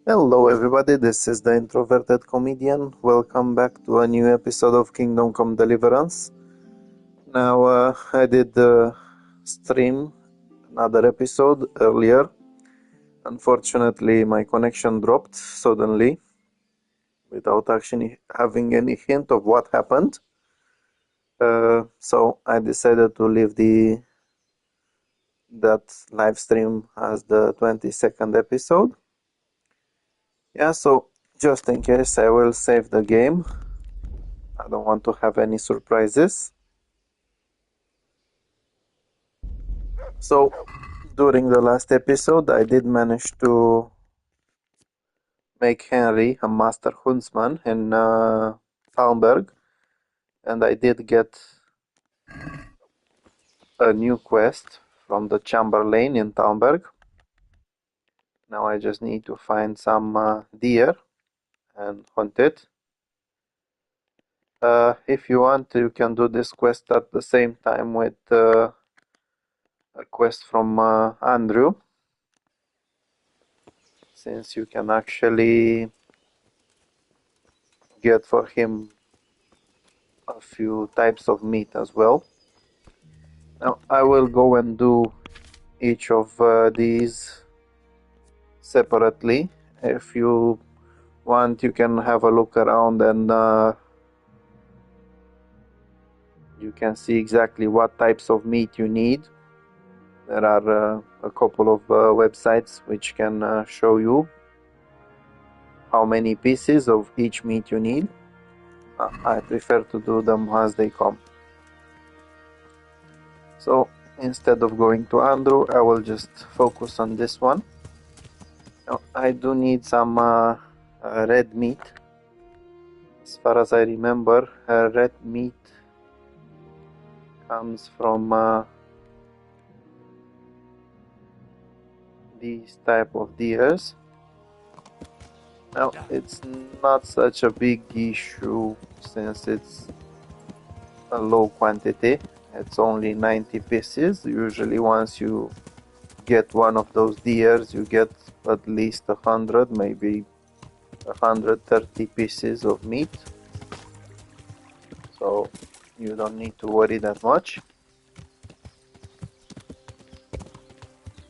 Hello everybody, this is the Introverted Comedian. Welcome back to a new episode of Kingdom Come Deliverance. Now, I did stream another episode earlier. Unfortunately, my connection dropped suddenly without actually having any hint of what happened. So I decided to leave that live stream as the 22nd episode. Yeah, so just in case, I will save the game. I don't want to have any surprises. So, during the last episode, I did manage to make Henry a master huntsman in Talmberg, and I did get a new quest from the Chamberlain in Talmberg. Now I just need to find some deer and hunt it. If you want, you can do this quest at the same time with a quest from Andrew, since you can actually get for him a few types of meat as well. Now I will go and do each of these separately. If you want, you can have a look around and you can see exactly what types of meat you need. There are a couple of websites which can show you how many pieces of each meat you need. I prefer to do them as they come. So instead of going to Andrew, I will just focus on this one. Now, I do need some red meat. As far as I remember, red meat comes from these type of deers. Now, it's not such a big issue since it's a low quantity. It's only 90 pieces. Usually once you get one of those deers, you get at least 100, maybe 130 pieces of meat. So you don't need to worry that much.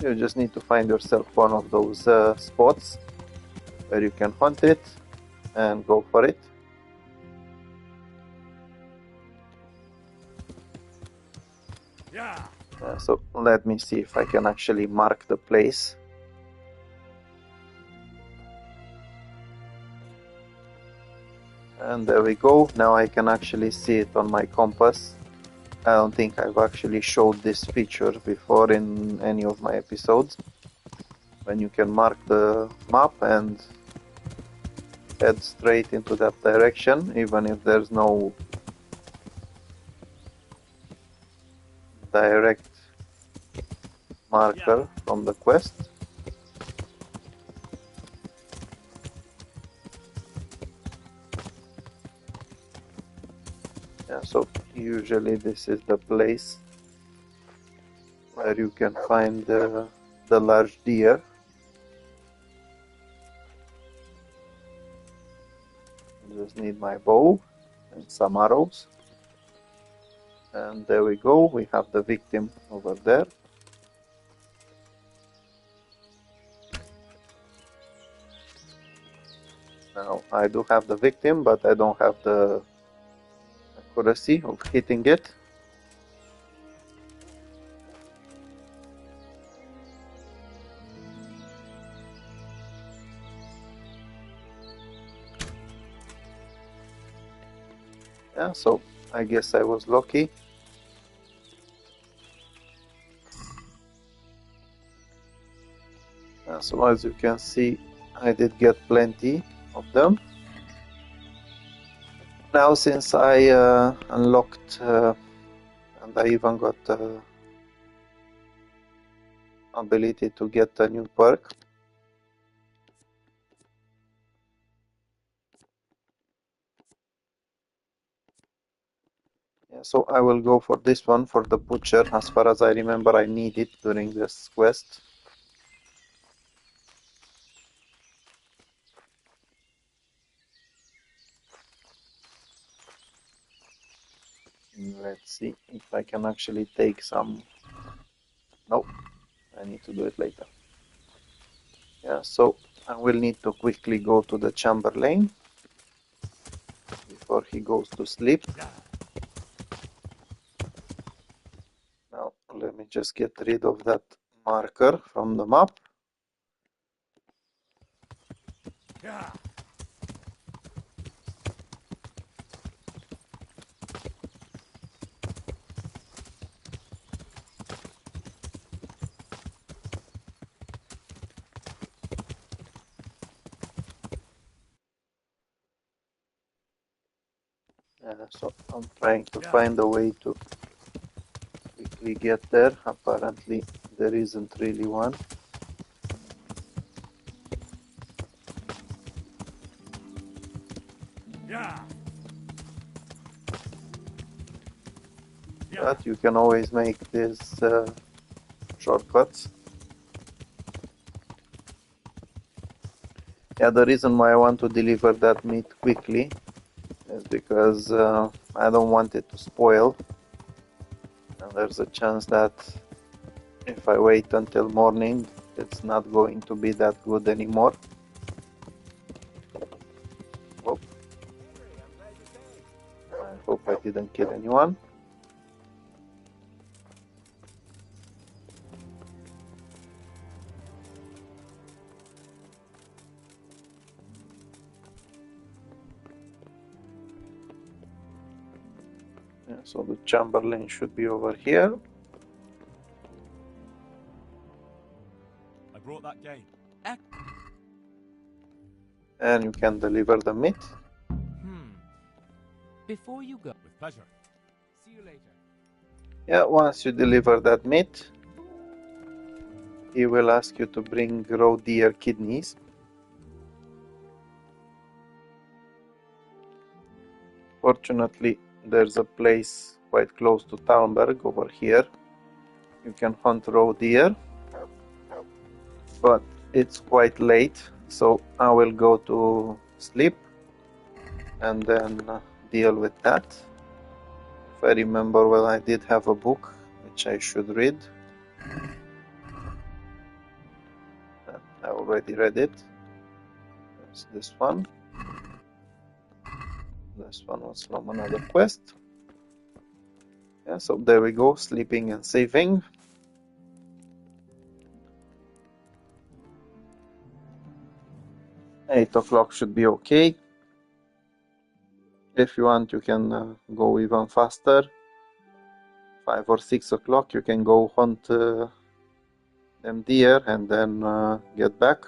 You just need to find yourself one of those spots where you can hunt it and go for it. So let me see if I can actually mark the place. And there we go. Now I can actually see it on my compass. I don't think I've actually showed this feature before in any of my episodes, when you can mark the map and head straight into that direction, even if there's no direct marker from the quest. Yeah, so usually this is the place where you can find the large deer. Just need my bow and some arrows. And there we go, we have the victim over there. Now I do have the victim, but I don't have the accuracy of hitting it. Yeah, so I guess I was lucky. So as you can see, I did get plenty of them. Now since I unlocked and I even got ability to get a new perk. Yeah, so I will go for this one, for the butcher. As far as I remember, I need it during this quest. Let's see if I can actually take some. Nope, I need to do it later. Yeah, so I will need to quickly go to the Chamberlain before he goes to sleep. Now let me just get rid of that marker from the map. So I'm trying to find a way to quickly get there. Apparently there isn't really one. But you can always make these shortcuts. Yeah, the reason why I want to deliver that meat quickly is because I don't want it to spoil. And there's a chance that if I wait until morning, it's not going to be that good anymore. Oh, I hope I didn't kill anyone. Yeah, so the Chamberlain should be over here. I brought that game. And you can deliver the meat. Before you go. With pleasure. See you later. Yeah, once you deliver that meat, he will ask you to bring raw deer kidneys. Fortunately, there's a place quite close to Talmberg over here. You can hunt raw deer, but it's quite late, so I will go to sleep and then deal with that. If I remember well, I did have a book which I should read. I already read it. There's this one. This one was from another quest. Yeah, so there we go, sleeping and saving. Eight o'clock should be okay. If you want, you can go even faster. 5 or 6 o'clock, you can go hunt them deer and then get back.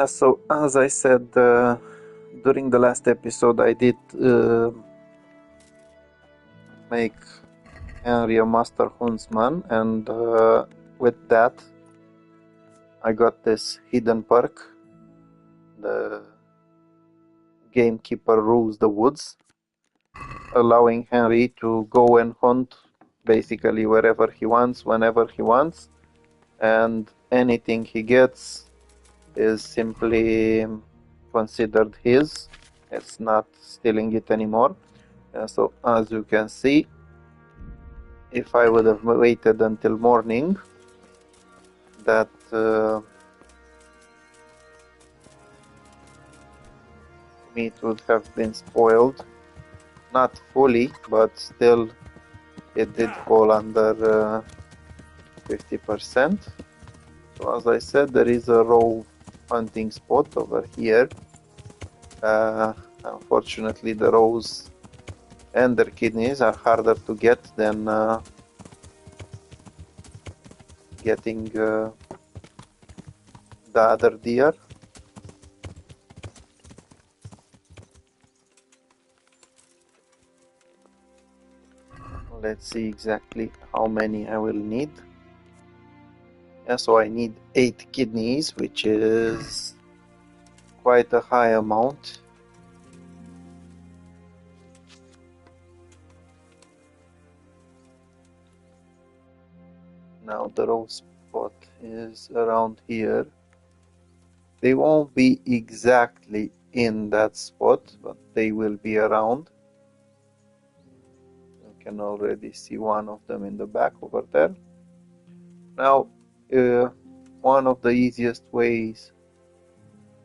So as I said during the last episode, I did make Henry a master huntsman, and with that I got this hidden perk. The gamekeeper rules the woods, allowing Henry to go and hunt basically wherever he wants, whenever he wants, and anything he gets is simply considered his. It's not stealing it anymore. So as you can see, if I would have waited until morning, that meat would have been spoiled. Not fully, but still it did fall under 50%. So as I said, there is a raw hunting spot over here. Unfortunately, the rows and their kidneys are harder to get than getting the other deer. Let's see exactly how many I will need. Yeah, so I need 8 kidneys, which is quite a high amount. Now the rose spot is around here. They won't be exactly in that spot, but they will be around. You can already see one of them in the back over there. Now, one of the easiest ways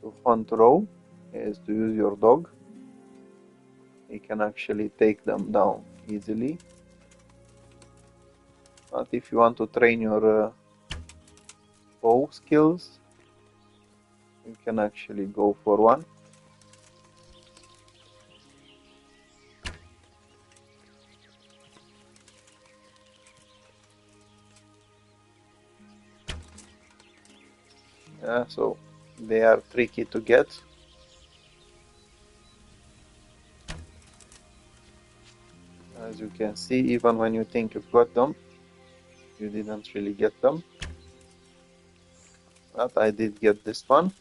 to hunt roe is to use your dog. You can actually take them down easily. But if you want to train your bow skills, you can actually go for one. Yeah, so they are tricky to get. As you can see, even when you think you've got them, you didn't really get them. But I did get this one.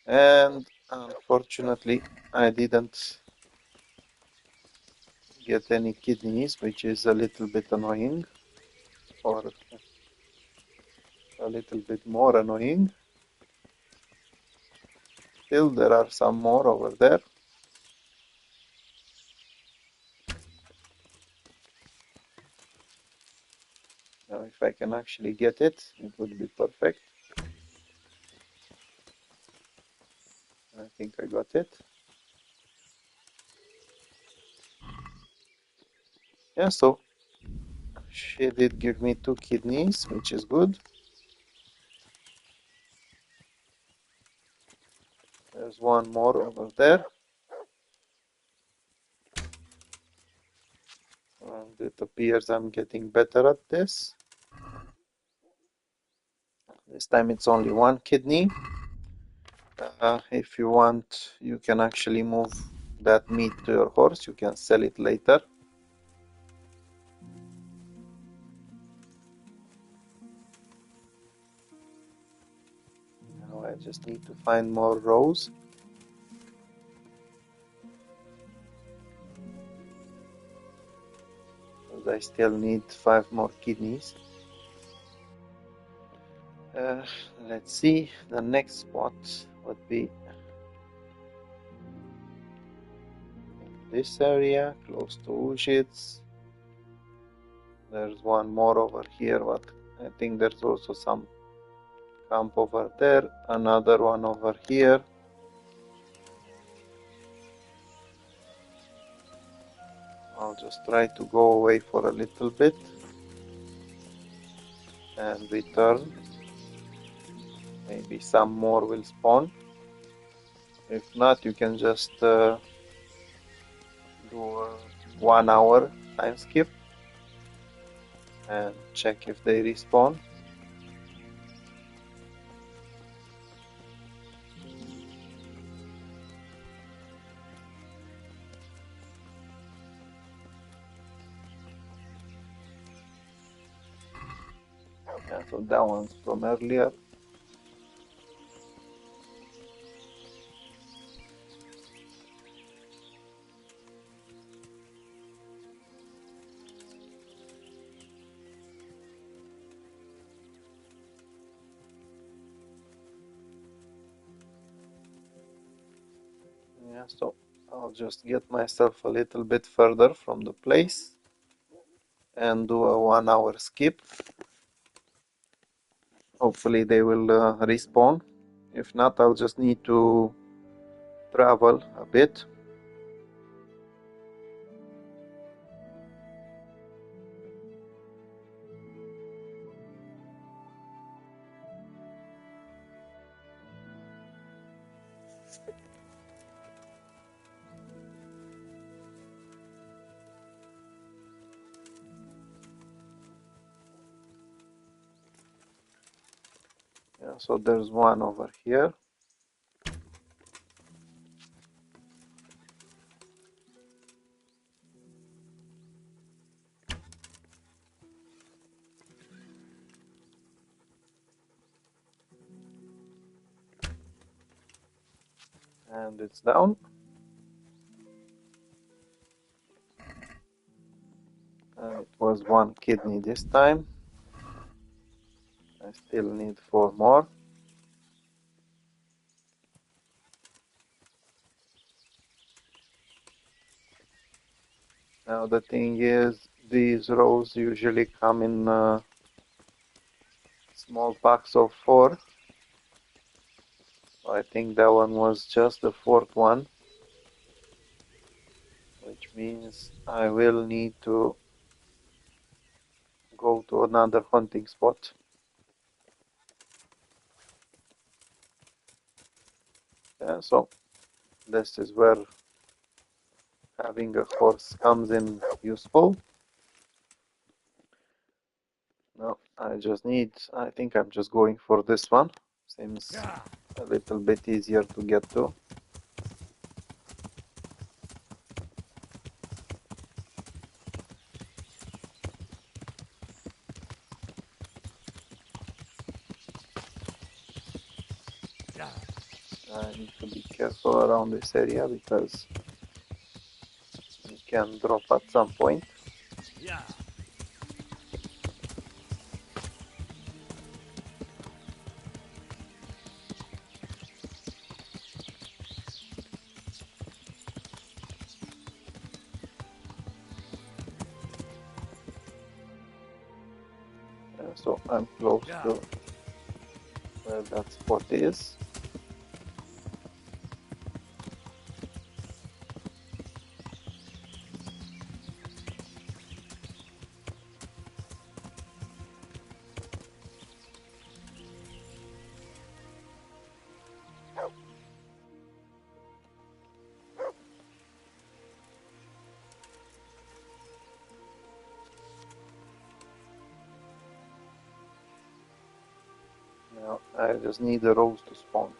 And unfortunately, I didn't get any kidneys, which is a little bit annoying, or a little bit more annoying. Still, there are some more over there. Now, if I can actually get it, it would be perfect. I think I got it. Yeah, so she did give me 2 kidneys, which is good. There's one more over there. And it appears I'm getting better at this. This time it's only 1 kidney. If you want, you can actually move that meat to your horse. You can sell it later. Now I just need to find more rows. Because I still need 5 more kidneys. Let's see, the next spot would be in this area, close to Ujits. There's one more over here, but I think there's also some camp over there, another one over here. I'll just try to go away for a little bit and return. Maybe some more will spawn. If not, you can just do a 1 hour time skip and check if they respawn. Yeah, so that one's from earlier. Yeah, so I'll just get myself a little bit further from the place and do a 1 hour skip. Hopefully they will respawn. If not, I'll just need to travel a bit. Yeah, so there's one over here. And it's down. And it was one kidney this time. I still need 4 more. Now the thing is, these rows usually come in small packs of 4. So I think that one was just the 4th one, which means I will need to go to another hunting spot. Yeah, so this is where having a horse comes in useful. Now I think I'm just going for this one. Seems a little bit easier to get to. I need to be careful around this area because you can drop at some point. So I'm close to where that spot is. Now I just need the rows to spawn.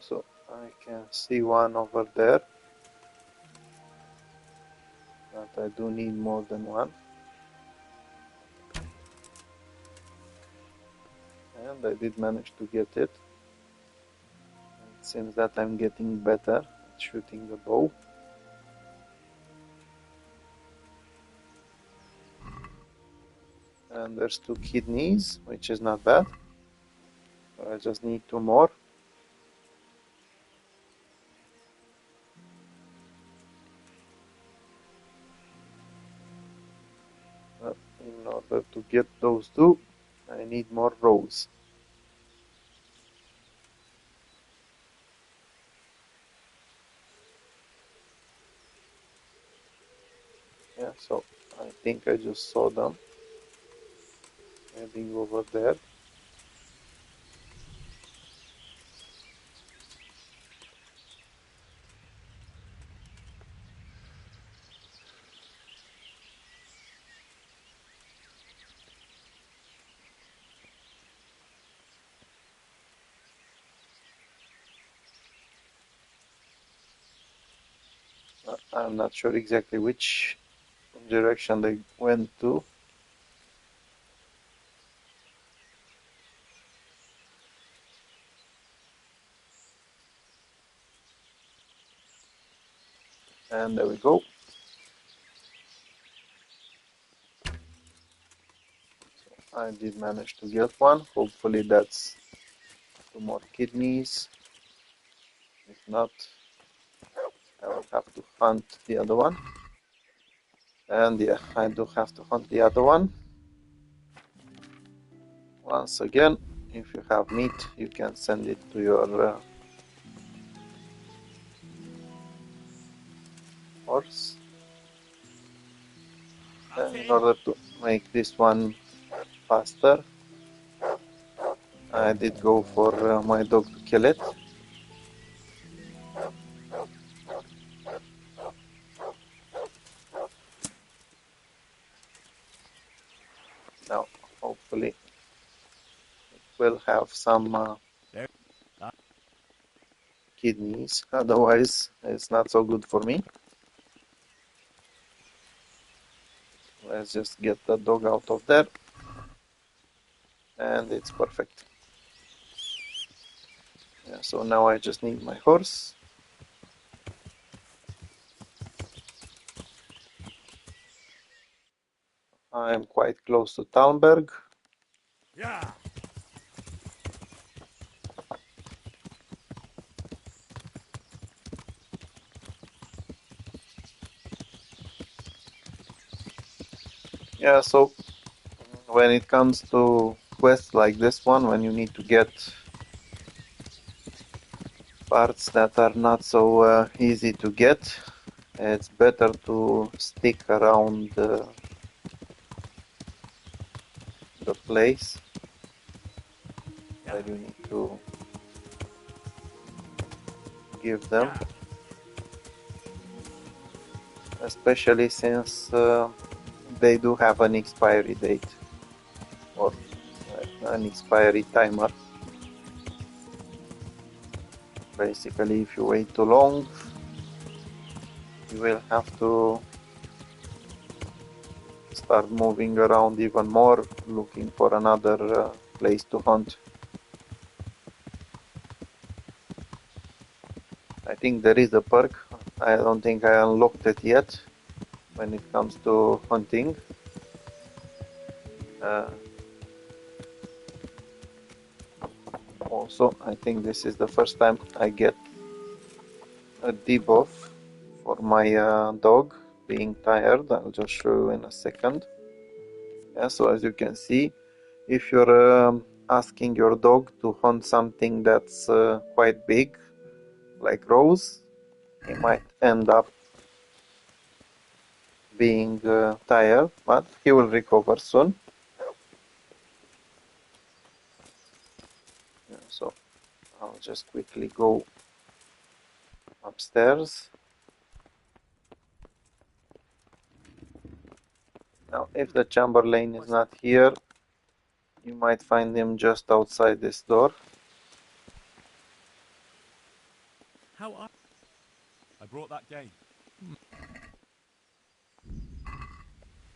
So I can see one over there, but I do need more than one. And I did manage to get it. It seems that I'm getting better at shooting the bow. And there's 2 kidneys, which is not bad. I just need 2 more. In order to get those 2, I need more rows. Yeah, so I think I just saw them heading over there. I'm not sure exactly which direction they went to. And there we go. So I did manage to get one. Hopefully that's 2 more kidneys. If not, I will have to hunt the other one. And yeah, I do have to hunt the other one. Once again, if you have meat, you can send it to your horse. in order to make this one faster, I did go for my dog to kill it. Now, hopefully, it will have some kidneys, otherwise it's not so good for me. Let's just get the dog out of there, and it's perfect. Yeah, so now I just need my horse. I'm quite close to Talmberg. Yeah. Yeah, so when it comes to quests like this one, when you need to get parts that are not so easy to get, it's better to stick around the place where you need to give them, especially since they do have an expiry date or an expiry timer. Basically, if you wait too long, you will have to start moving around even more, looking for another place to hunt. I think there is a perk. I don't think I unlocked it yet when it comes to hunting. Also, I think this is the first time I get a debuff for my dog being tired. I'll just show you in a second. Yeah, so as you can see, if you're asking your dog to hunt something that's quite big, like Rose, he might end up being tired, but he will recover soon. Yeah, so I'll just quickly go upstairs. Now, if the Chamberlain is not here, you might find him just outside this door. How are... I brought that game.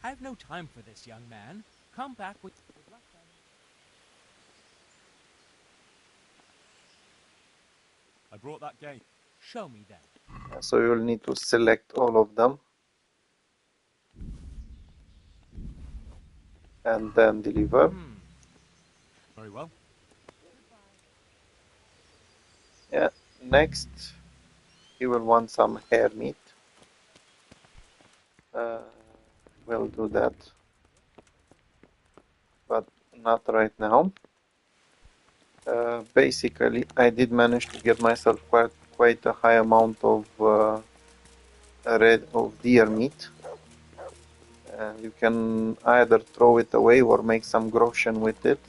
I have no time for this, young man. Come back with... I brought that game. Show me then. So you'll need to select all of them and then deliver. Very well. Yeah, next he will want some hare meat. We'll do that, but not right now. Basically, I did manage to get myself quite a high amount of deer meat. You can either throw it away or make some groschen with it.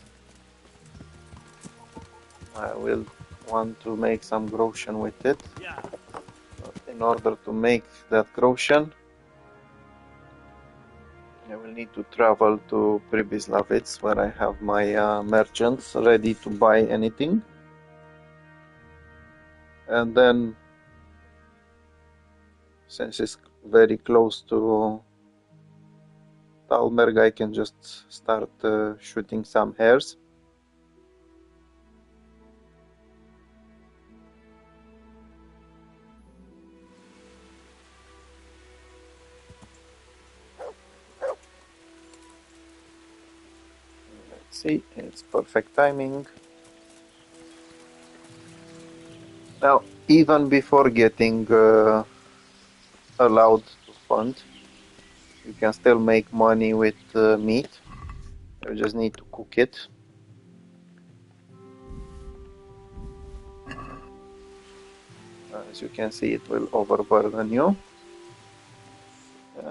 I will want to make some groschen with it. Yeah. In order to make that groschen, I will need to travel to Pribyslavitz, where I have my merchants ready to buy anything. And then, since it's very close to Talmerg, I can just start shooting some hares. Let's see, it's perfect timing. Now, even before getting allowed to hunt, you can still make money with meat. You just need to cook it. As you can see, it will overburden you.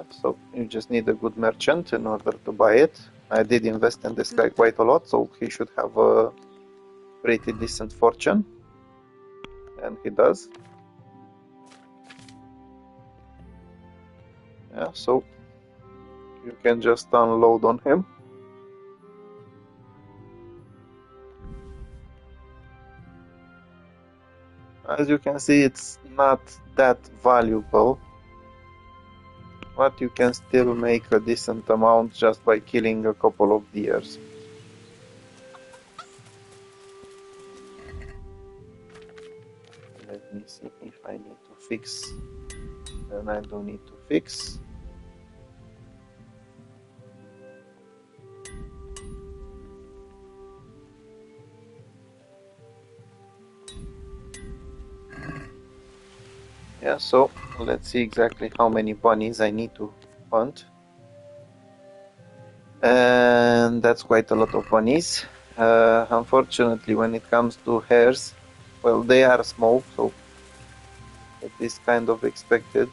So you just need a good merchant in order to buy it. I did invest in this guy quite a lot, so he should have a pretty decent fortune. And he does. Yeah, so you can just unload on him. As you can see, it's not that valuable, but you can still make a decent amount just by killing a couple of deers. Let me see if I need to fix. Then I don't need to fix. Yeah, so let's see exactly how many bunnies I need to hunt. And that's quite a lot of bunnies. Unfortunately, when it comes to hares, well, they are small, so it is kind of expected.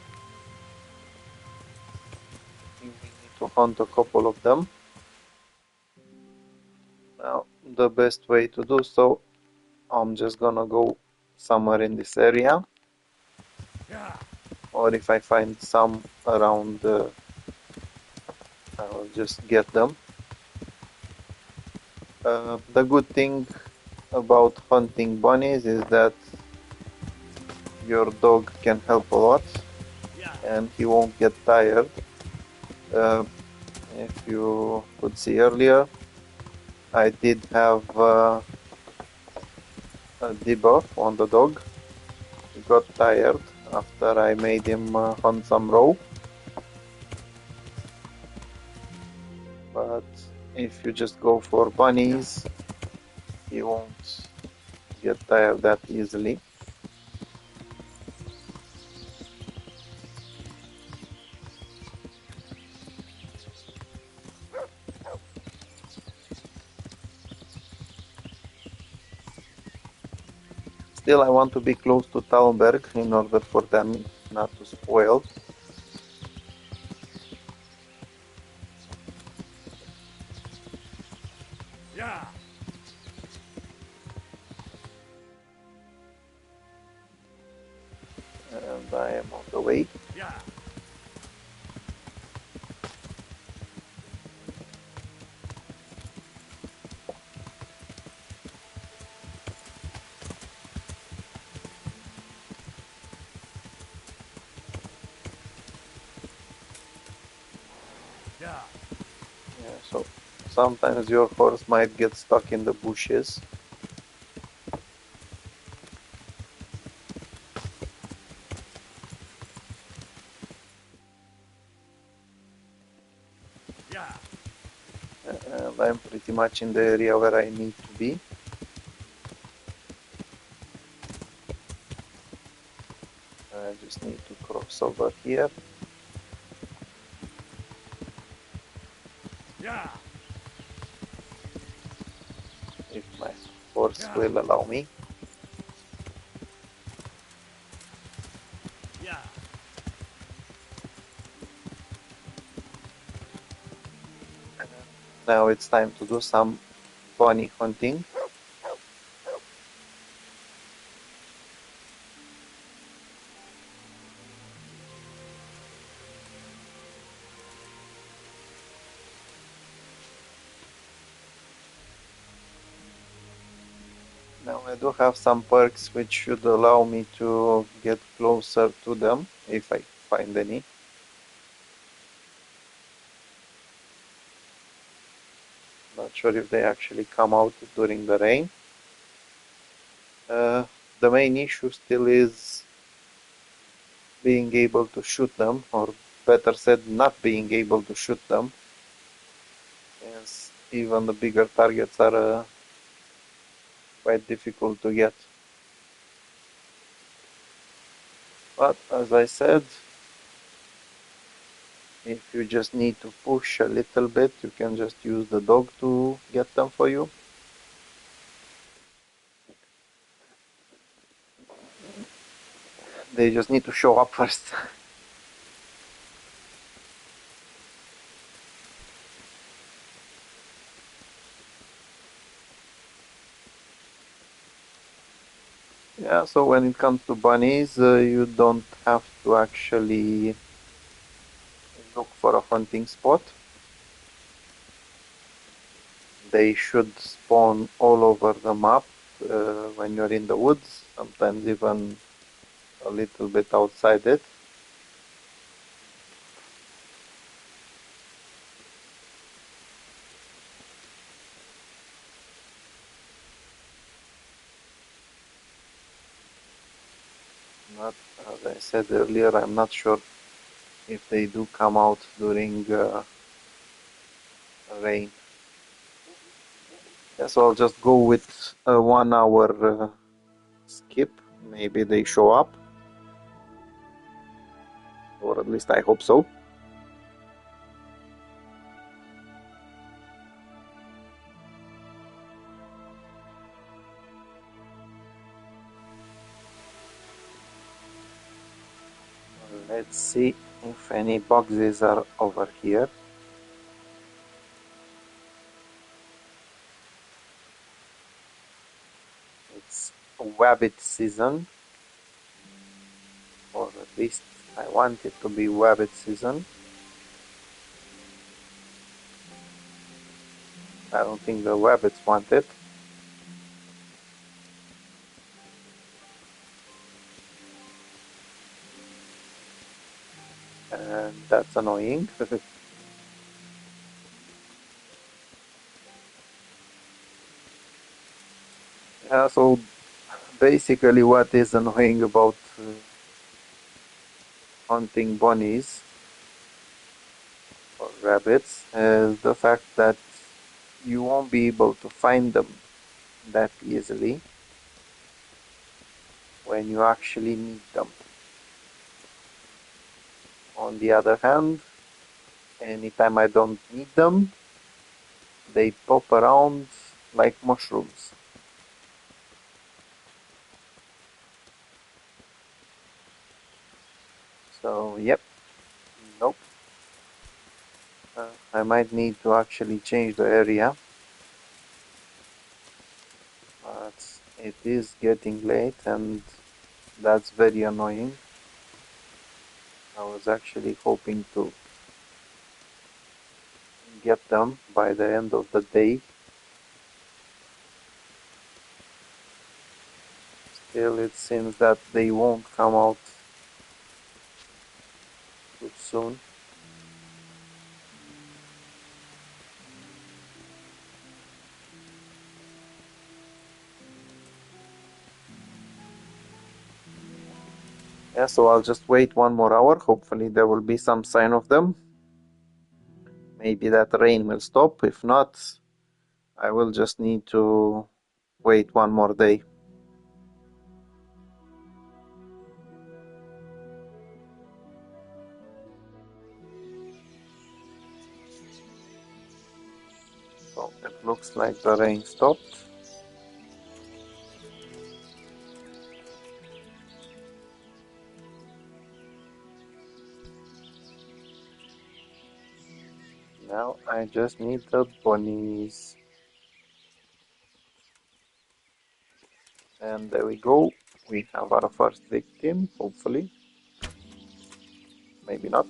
You will need to hunt a couple of them. Now, the best way to do so, I'm just gonna go somewhere in this area, or if I find some around, I'll just get them. The good thing about hunting bunnies is that your dog can help a lot and he won't get tired. If you could see earlier, I did have a debuff on the dog. He got tired after I made him hunt some roe. But if you just go for bunnies, he won't get tired that easily. Still, I want to be close to Talberg in order for them not to spoil. And I am on the way. Yeah, so sometimes your horse might get stuck in the bushes. And I'm pretty much in the area where I need to be. I just need to cross over here. If my horse will allow me. Now it's time to do some bunny hunting. Now I do have some perks which should allow me to get closer to them if I find any. Not sure if they actually come out during the rain. The main issue still is being able to shoot them, or better said, not being able to shoot them, as even the bigger targets are quite difficult to get. But as I said, if you just need to push a little bit, you can just use the dog to get them for you. They just need to show up first. Yeah, so when it comes to bunnies, you don't have to actually look for a hunting spot. They should spawn all over the map when you're in the woods, sometimes even a little bit outside it. Not, as I said earlier, I'm not sure if they do come out during rain. Yeah, so I'll just go with a 1 hour skip. Maybe they show up, or at least I hope so. Let's see if any boxes are over here. It's wabbit season, or at least I want it to be wabbit season. I don't think the wabbits want it. And that's annoying. Yeah, so basically what is annoying about hunting bunnies or rabbits is the fact that you won't be able to find them that easily when you actually need them. On the other hand, anytime I don't need them, they pop around like mushrooms. So, yep, nope. I might need to actually change the area, but it is getting late and that's very annoying. I was actually hoping to get them by the end of the day. Still, it seems that they won't come out too soon. Yeah, so I'll just wait 1 more hour. Hopefully there will be some sign of them. Maybe that rain will stop. If not, I will just need to wait 1 more day. So it looks like the rain stopped. Now I just need the bunnies. And there we go. We have our first victim, hopefully. Maybe not.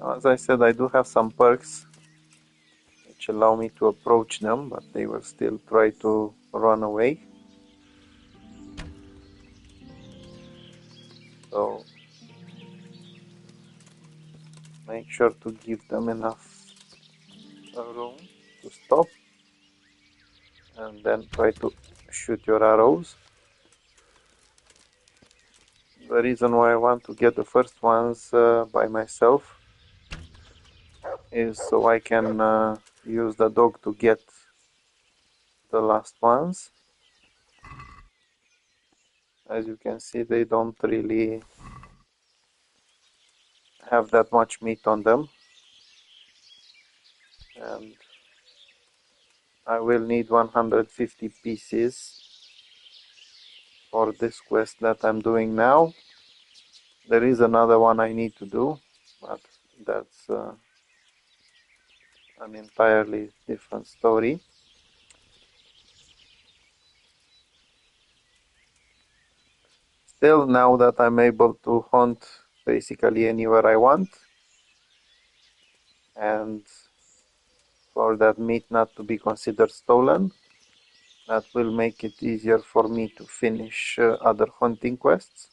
Now, as I said, I do have some perks which allow me to approach them, but they will still try to run away. So make sure to give them enough room to stop and then try to shoot your arrows. The reason why I want to get the first ones by myself is so I can use the dog to get the last ones. As you can see, they don't really have that much meat on them, and I will need 150 pieces for this quest that I'm doing now. There is another one I need to do, but that's an entirely different story. still, now that I'm able to hunt basically anywhere I want, and for that meat not to be considered stolen, that will make it easier for me to finish other hunting quests.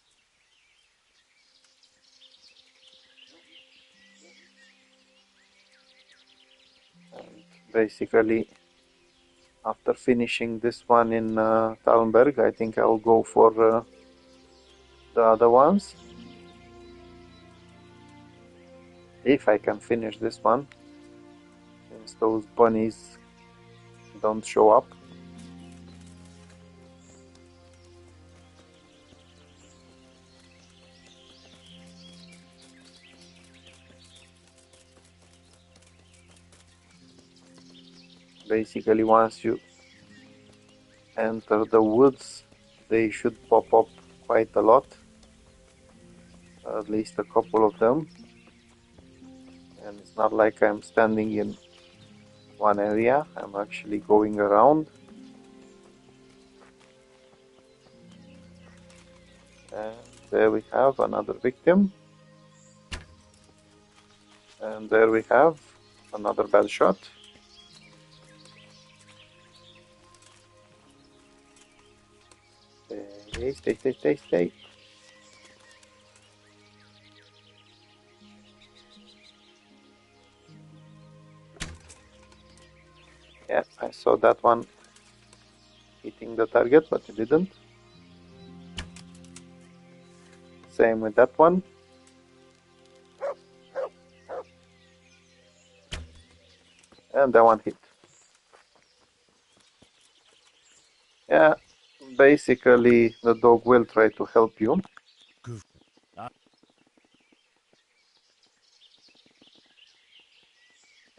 And basically, after finishing this one in Talmberg, I think I'll go for the other ones. If I can finish this one, since those bunnies don't show up. Basically, once you enter the woods, they should pop up quite a lot, at least a couple of them. And it's not like I'm standing in one area, I'm actually going around. And there we have another victim. And there we have another bad shot. Stay. Yeah, I saw that one hitting the target, but it didn't. Same with that one. And that one hit. Yeah, basically the dog will try to help you. Good.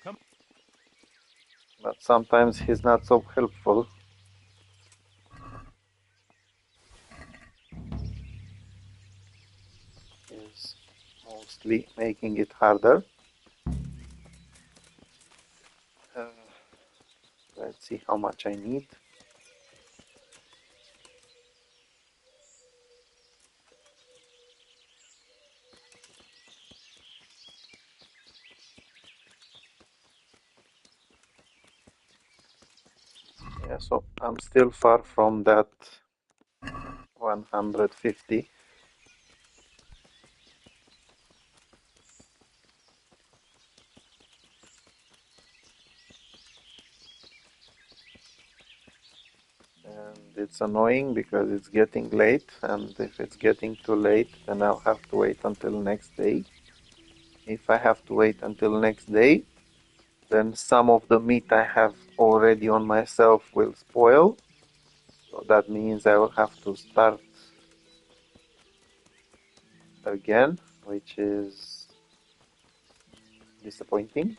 Come. But sometimes he's not so helpful. He's mostly making it harder. Let's see how much I need. Yeah, so I'm still far from that 150. And it's annoying because it's getting late, and if it's getting too late, then I'll have to wait until next day. If I have to wait until next day, then some of the meat I have already on myself will spoil. So that means I will have to start again, which is disappointing.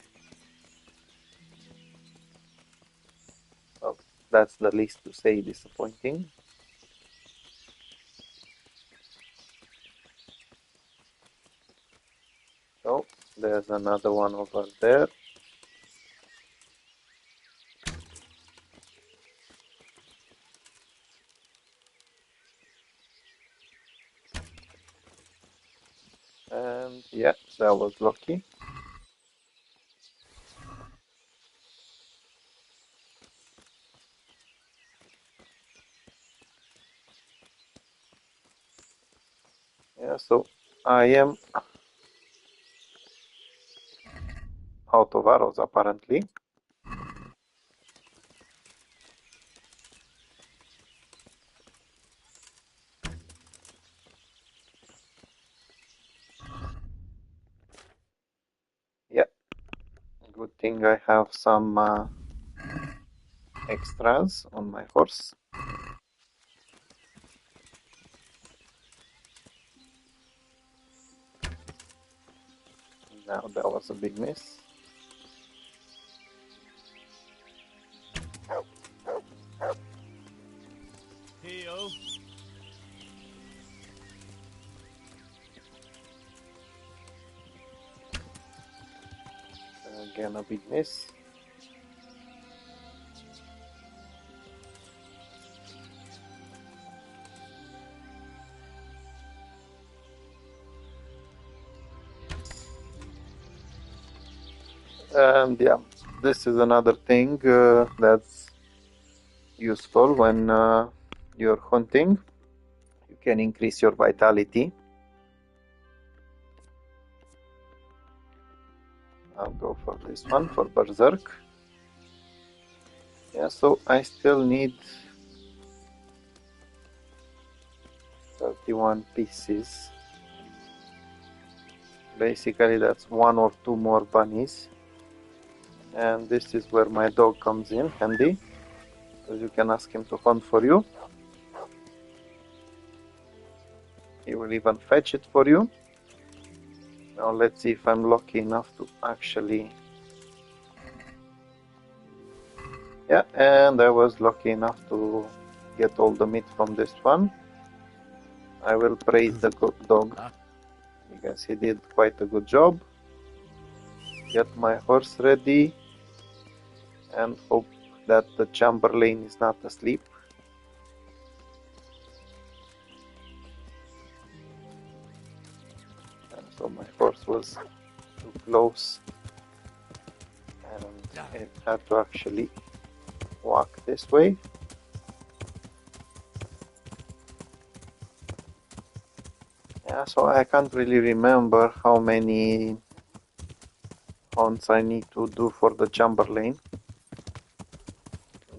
Well, that's the least to say disappointing. So there's another one over there. And yeah, that was lucky. Yeah, so I am out of arrows apparently. Yeah, good thing I have some extras on my horse. Now that was a big miss. Hey-o. Again a big miss. And yeah, this is another thing that's useful when you're hunting. You can increase your vitality. I'll go for this one, for Berserk. Yeah, so I still need 31 pieces. Basically, that's one or two more bunnies. And this is where my dog comes in handy, because you can ask him to hunt for you. He will even fetch it for you. Now let's see if I'm lucky enough to actually... Yeah, and I was lucky enough to get all the meat from this one. I will praise the dog, because he did quite a good job. Get my horse ready and hope that the Chamberlain is not asleep. And so my horse was too close and it had to actually walk this way. Yeah, so I can't really remember how many hunts I need to do for the Chamberlain.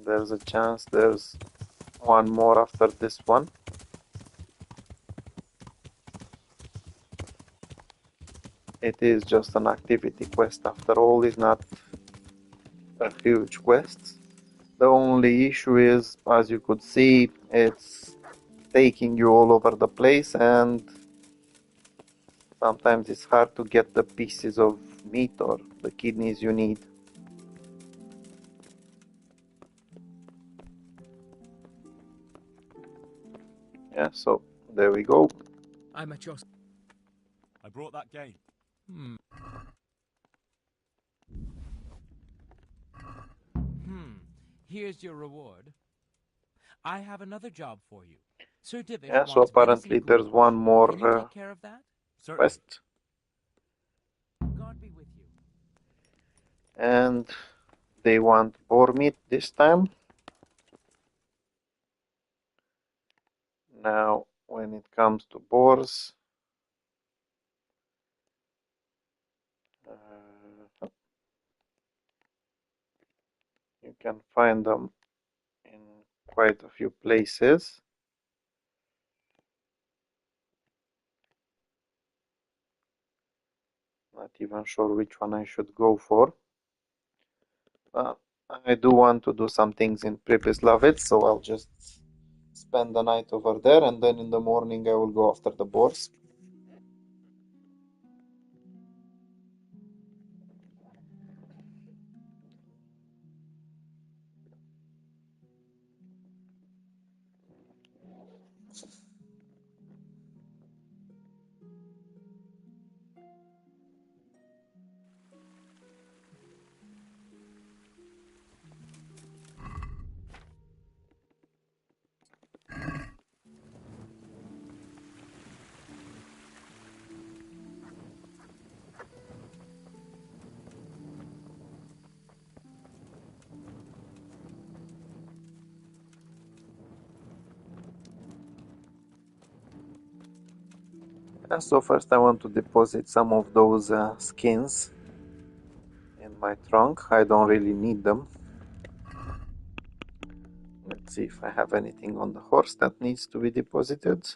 There's a chance there's one more after this one. It is just an activity quest after all, it's not a huge quest. The only issue is, as you could see, it's taking you all over the place and sometimes it's hard to get the pieces of meat or the kidneys you need. Yeah, so there we go. I'm at your... I brought that game. Here's your reward. I have another job for you. Sir Divish Yeah, so wants apparently venison there's one goulash. more Can you take care of that? Certainly. quest. God be with you. And they want boar meat this time. Now, when it comes to boars, you can find them in quite a few places. Not even sure which one I should go for. I do want to do some things in Pripislavitz, so I'll just spend the night over there, and then in the morning I will go after the boars. So first I want to deposit some of those skins in my trunk. I don't really need them. Let's see if I have anything on the horse that needs to be deposited.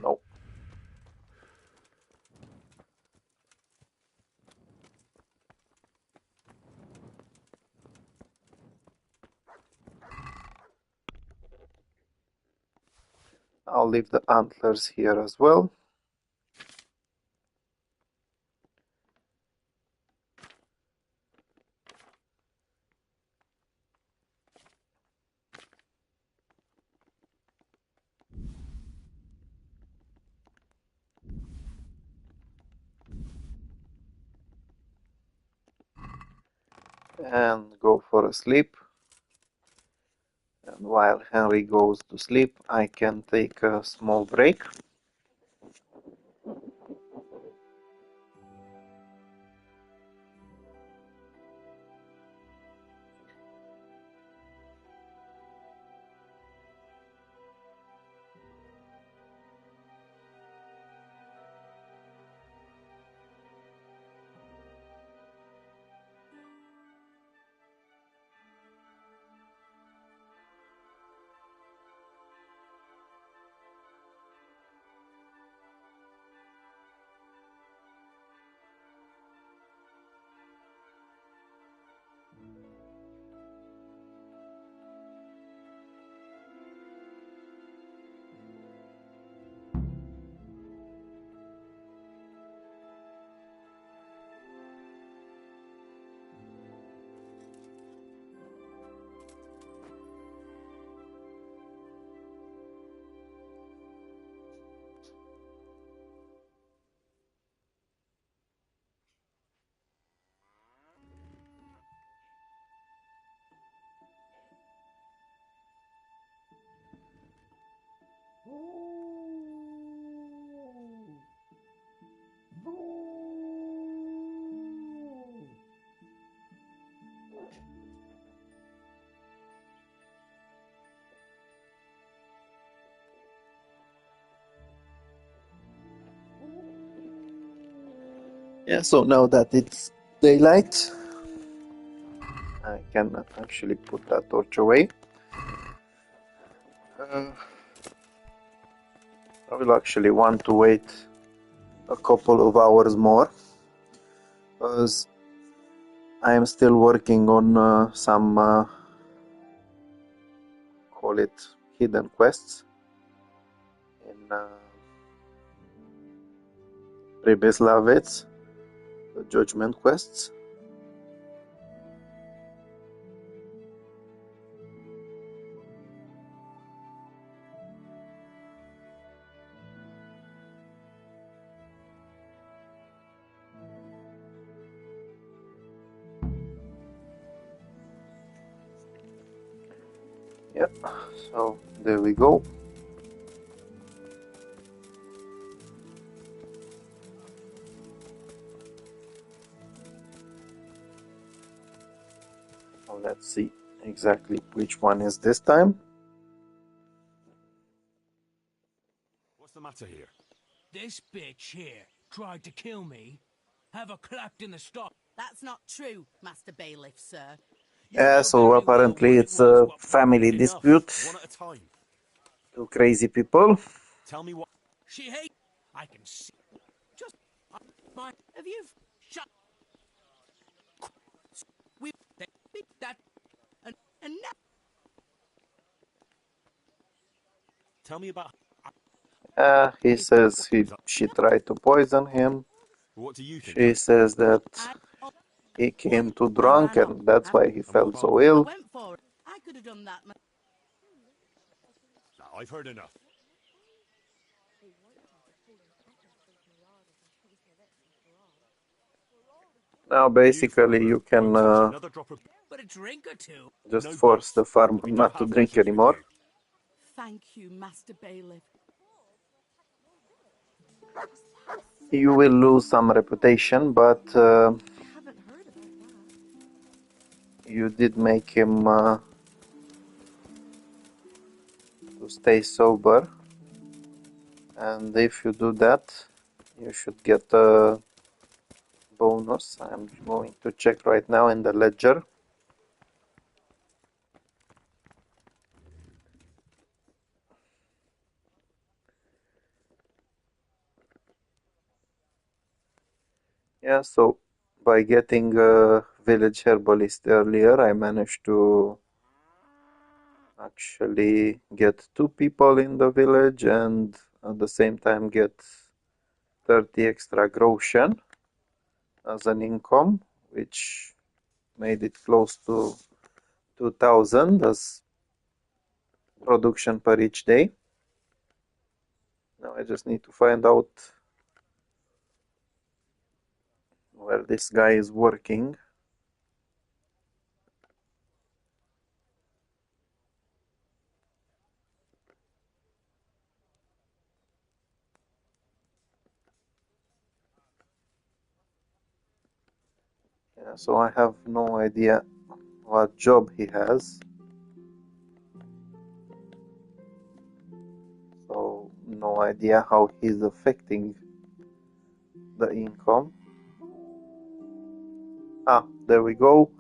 No. I'll leave the antlers here as well. And go for a sleep. And while Henry goes to sleep, I can take a small break. Yeah, so now that it's daylight, I can actually put that torch away. I will actually want to wait a couple of hours more, because I am still working on some, call it hidden quests in previous Lavets, the judgment quests. Yep, so there we go. Now let's see exactly which one is this time. What's the matter here? This bitch here tried to kill me. Have her clapped in the stop. That's not true, Master Bailiff, sir. You know So very well apparently what it it's was. a What? family Enough. dispute. One at a time. Two crazy people. Tell me what. She hate. I can see. Just my. Have you... Shut. We that and now. Tell me about. He says she tried to poison him. What do you think She happened? says that I... he came too I drunk ran off. and that's why he And what felt about? so I ill. went for it. I could have done that. Now, I've heard enough. Now You basically farmer you can won't touch another drop of. But a drink or two. just No force buts. the farmer We don't not to have drink patience with anymore. you. Thank you, Master Bailiff. You will lose some reputation, but I haven't heard about that. you did make him to stay sober. And if you do that, you should get a bonus. I'm going to check right now in the ledger. Yeah, so by getting a village herbalist earlier, I managed to actually get 2 people in the village and at the same time get 30 extra groschen as an income, which made it close to 2000 as production per each day. Now I just need to find out where this guy is working. Yeah, so I have no idea what job he has. So no idea how he's affecting the income. Ah, there we go.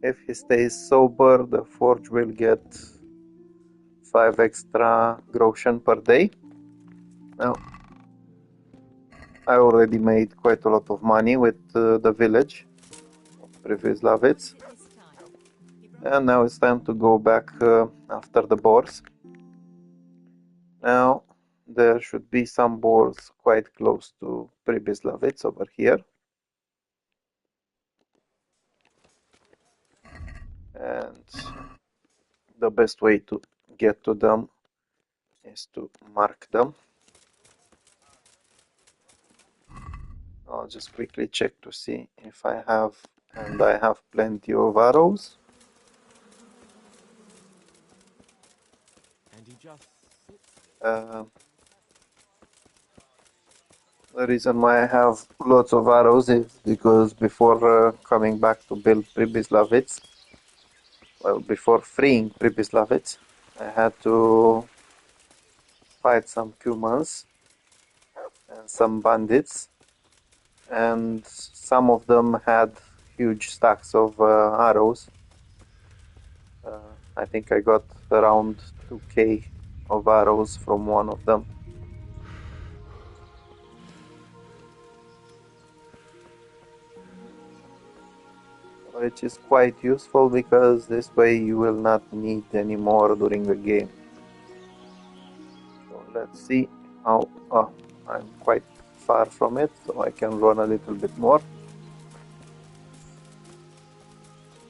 If he stays sober, the forge will get 5 extra groschen per day. Now, I already made quite a lot of money with the village of previous Lavits. And now it's time to go back after the boars. Now, there should be some boars quite close to previous Lavits over here. And the best way to get to them is to mark them. I'll just quickly check to see if I have, and I have plenty of arrows. And he just sits The reason why I have lots of arrows is because before coming back to build Pribyslavitz, well, before freeing Pribyslavitz, I had to fight some Cumans and some bandits. and some of them had huge stacks of arrows. I think I got around 2k of arrows from one of them. Which is quite useful because this way you will not need any more during the game. So let's see how... Oh, I'm quite far from it, so I can run a little bit more.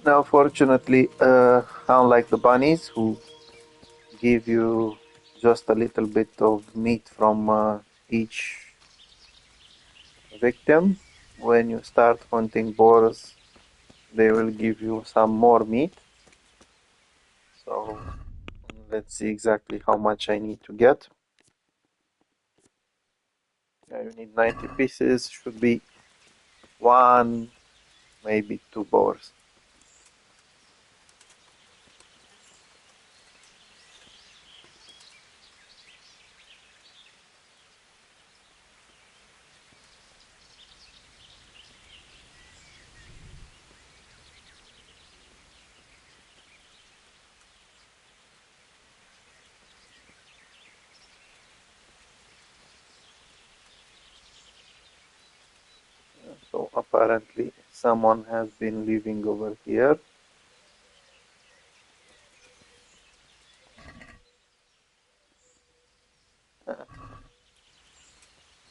Now fortunately, unlike the bunnies who give you just a little bit of meat from each victim, when you start hunting boars, they will give you some more meat. So let's see exactly how much I need to get. You need 90 pieces, should be one, maybe two boars. So apparently someone has been living over here.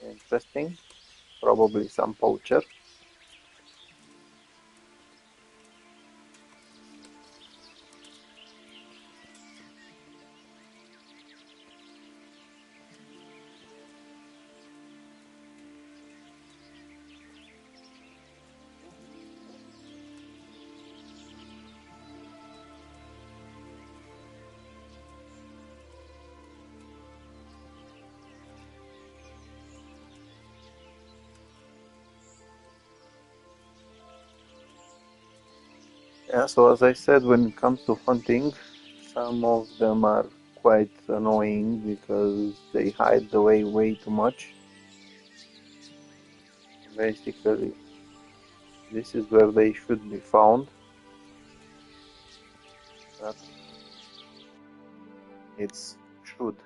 Interesting. Probably some poacher. Yeah, so as I said, when it comes to hunting, some of them are quite annoying because they hide the way too much. Basically, this is where they should be found. But it's should,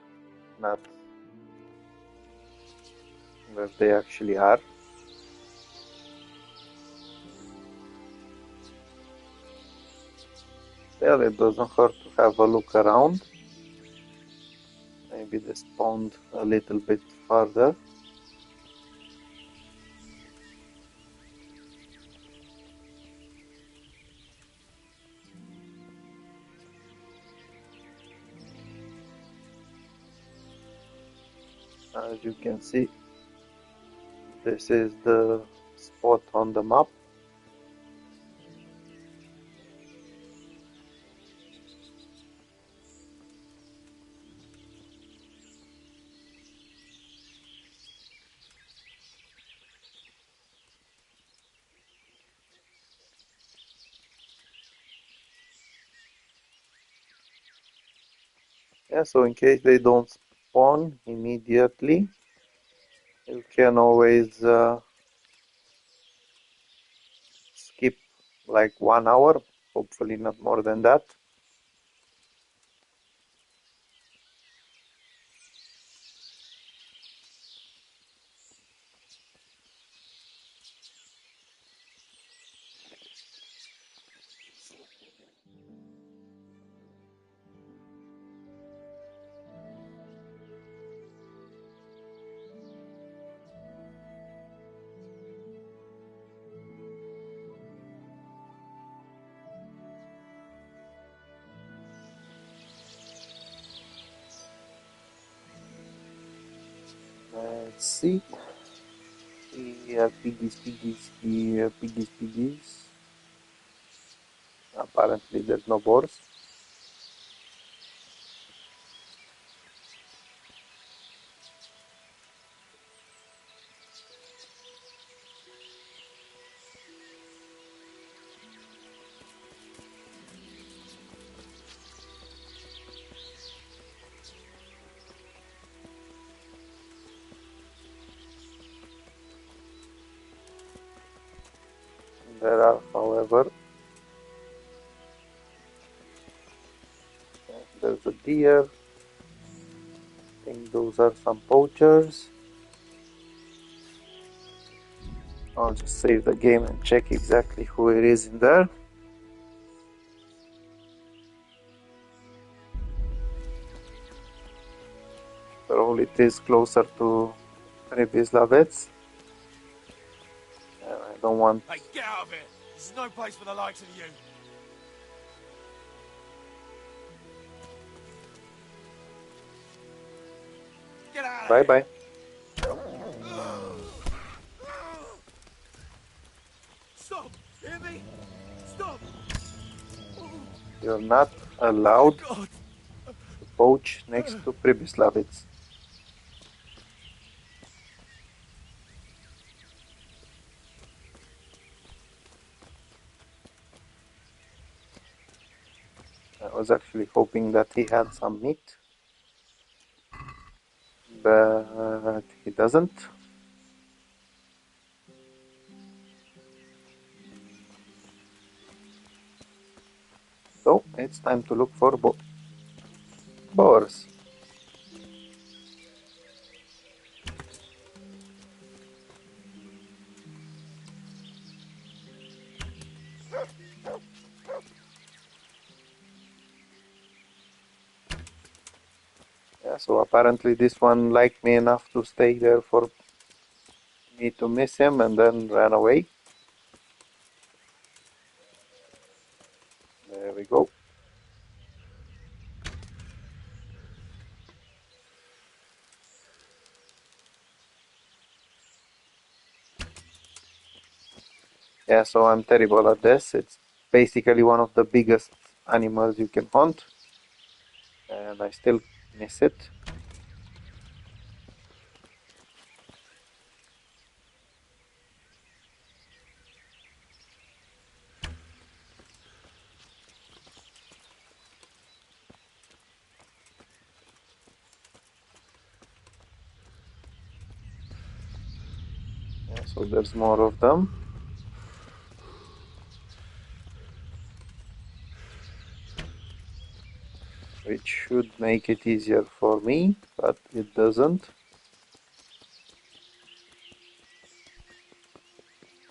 not where they actually are. Well, it doesn't hurt to have a look around. Maybe they spawned a little bit farther. As you can see, this is the spot on the map. Yeah, so in case they don't spawn immediately, you can always skip like 1 hour, hopefully not more than that. Let's see. Here, piggies, piggies, here, piggies, piggies. Apparently there's no boars. There are, however, there's a deer. I think those are some poachers. I'll just save the game and check exactly who it is in there. So it is closer to Pribyslavets. And I don't want... Hey, get out of here! This is no place for the likes of you. Get out of Bye bye. Stop! Hear me? Stop! You're not allowed God! to poach next to Pribyslavets. I was actually hoping that he had some meat, but he doesn't. So it's time to look for boars. Yeah, so apparently this one liked me enough to stay there for me to miss him and then ran away. There we go. Yeah, so I'm terrible at this. It's basically one of the biggest animals you can hunt, and I still miss it. Yeah, so there's more of them. Which should make it easier for me, but it doesn't.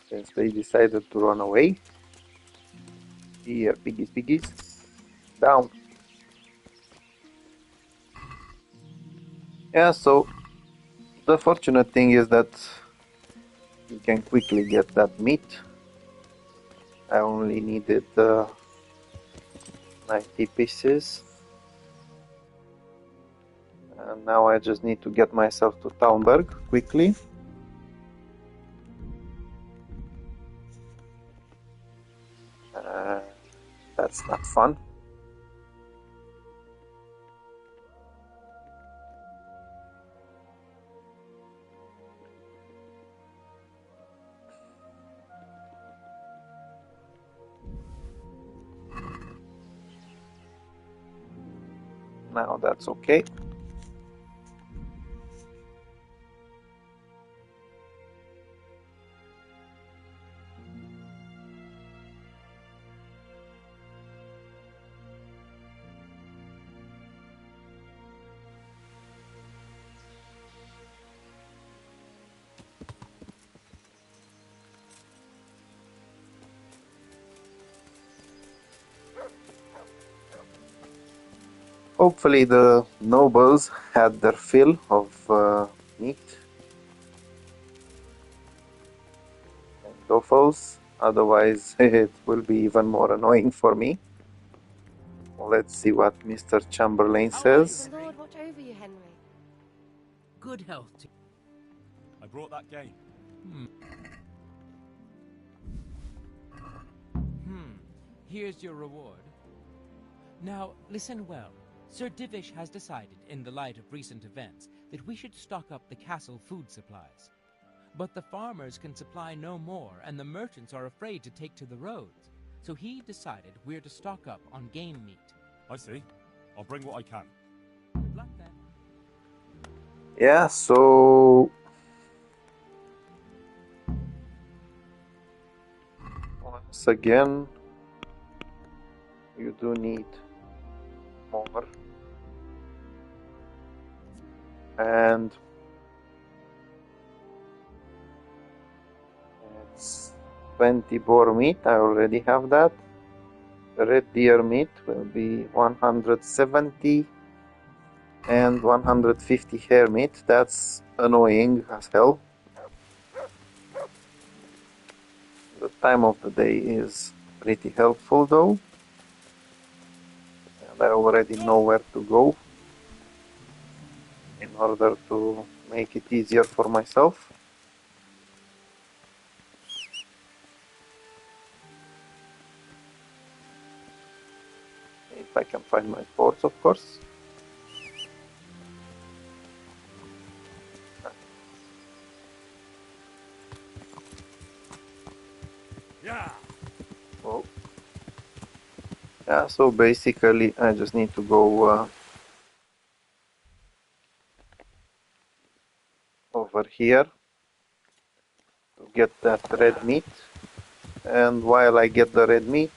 Since they decided to run away. Here, piggies, piggies. Down. Yeah, so the fortunate thing is that you can quickly get that meat. I only needed 90 pieces. And now I just need to get myself to Townberg quickly. That's not fun. Now that's okay. Hopefully the nobles had their fill of meat and offals, otherwise it will be even more annoying for me. Let's see what Mr. Chamberlain says. The Lord watch over you, Henry. Good health to I brought that game. Here's your reward. Now, listen well. Sir Divish has decided, in the light of recent events, that we should stock up the castle food supplies. But the farmers can supply no more, and the merchants are afraid to take to the roads. So he decided we're to stock up on game meat. I see. I'll bring what I can. Good luck then. Yeah, so Once again, you do need more. And it's 20 boar meat. I already have that. The red deer meat will be 170 and 150 hare meat. That's annoying as hell. The time of the day is pretty helpful though. And I already know where to go in order to make it easier for myself. If I can find my ports, of course. Yeah. Oh. Yeah, so basically I just need to go over here to get that red meat. And while I get the red meat,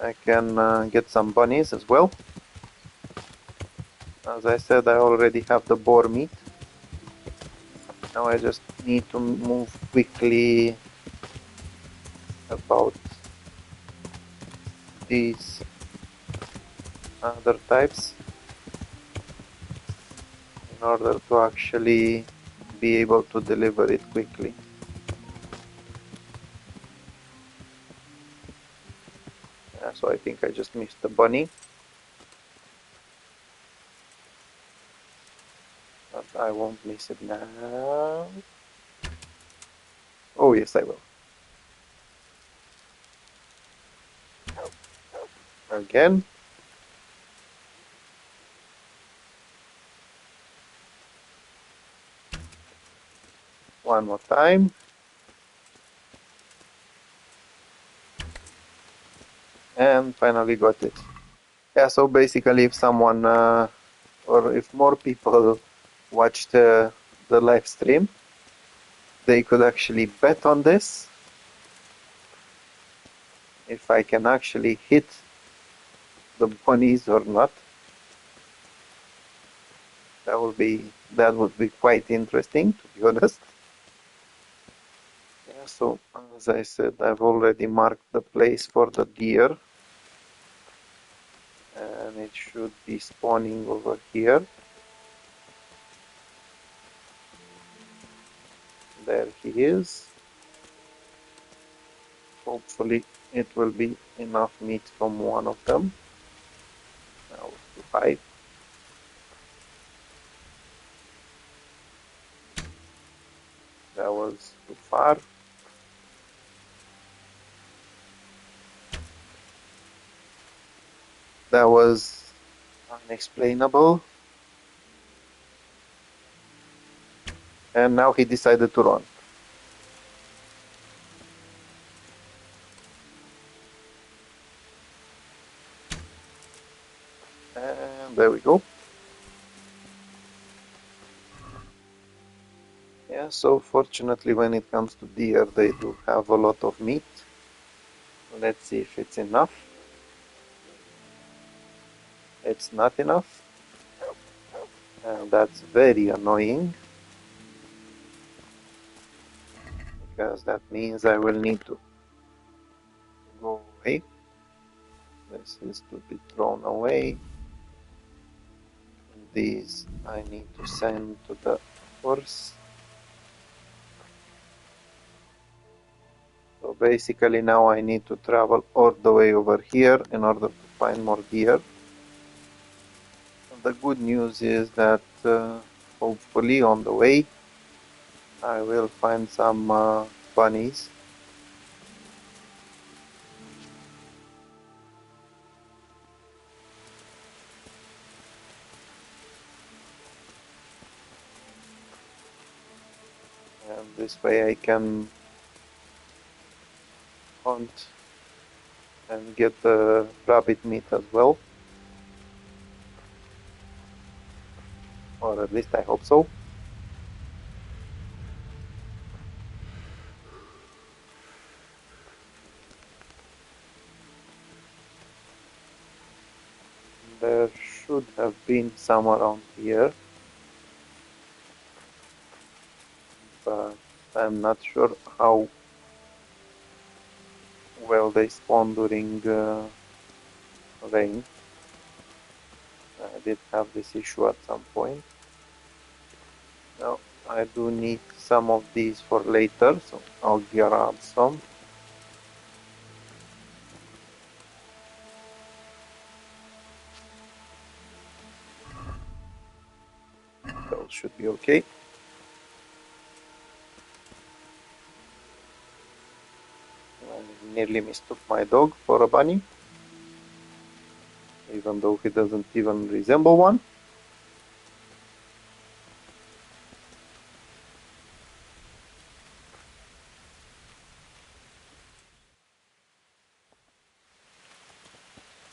I can get some bunnies as well. As I said, I already have the boar meat. Now I just need to move quickly about these other types in order to actually be able to deliver it quickly. So I think I just missed the bunny. But I won't miss it now. Oh yes, I will. Again. One more time. And finally got it. Yeah, so basically if someone or if more people watched the live stream, they could actually bet on this. If I can actually hit the bunnies or not. That would be quite interesting, to be honest. Yeah, so as I said, I've already marked the place for the deer. And it should be spawning over here. There he is. Hopefully it will be enough meat from one of them. Now it's too high. That was too far. That was unexplainable. And now he decided to run. And there we go. Yeah, so fortunately when it comes to deer, they do have a lot of meat. Let's see if it's enough. It's not enough. And that's very annoying. Because that means I will need to go away. This is to be thrown away. These I need to send to the horse. So basically now I need to travel all the way over here in order to find more deer. And the good news is that hopefully on the way I will find some bunnies. And this way I can hunt and get the rabbit meat as well. Or at least I hope so. been some around here, but I'm not sure how well they spawn during rain. I did have this issue at some point. Now I do need some of these for later, so I'll grab some. Those should be okay. I nearly mistook my dog for a bunny, even though he doesn't even resemble one.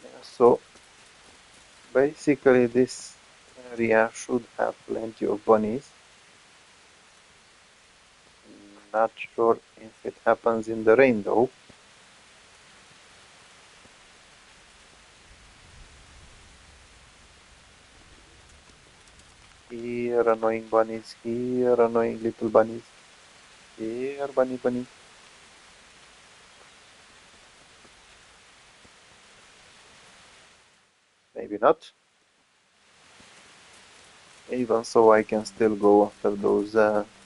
Yeah, so basically this area should have plenty of bunnies. Not sure if it happens in the rain though. Here annoying bunnies, here annoying little bunnies. Here bunny bunny. Maybe not. Even so I can still go after those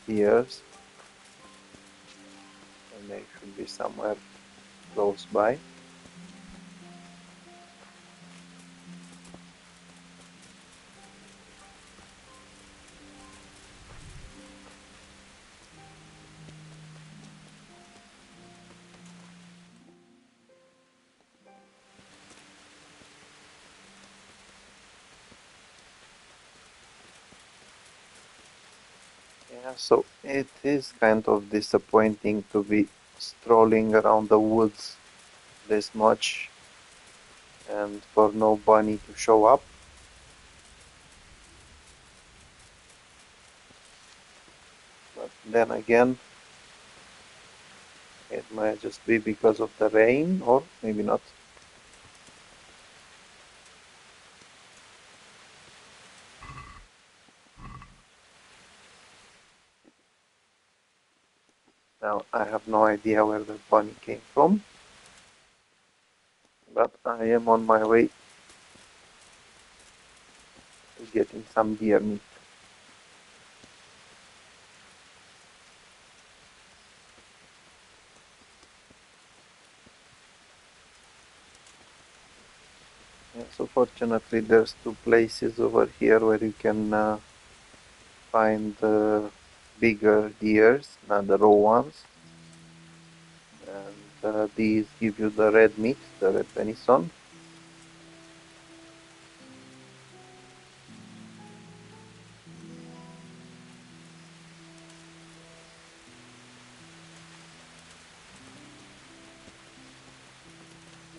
deers. And they should be somewhere close by. Yeah, so it is kind of disappointing to be strolling around the woods this much and for no bunny to show up. But then again, it might just be because of the rain, or maybe not. Now, I have no idea where the bunny came from, but I am on my way to getting some deer meat. Yeah, so fortunately there's two places over here where you can find bigger deers, not the raw ones. And these give you the red meat, the red venison.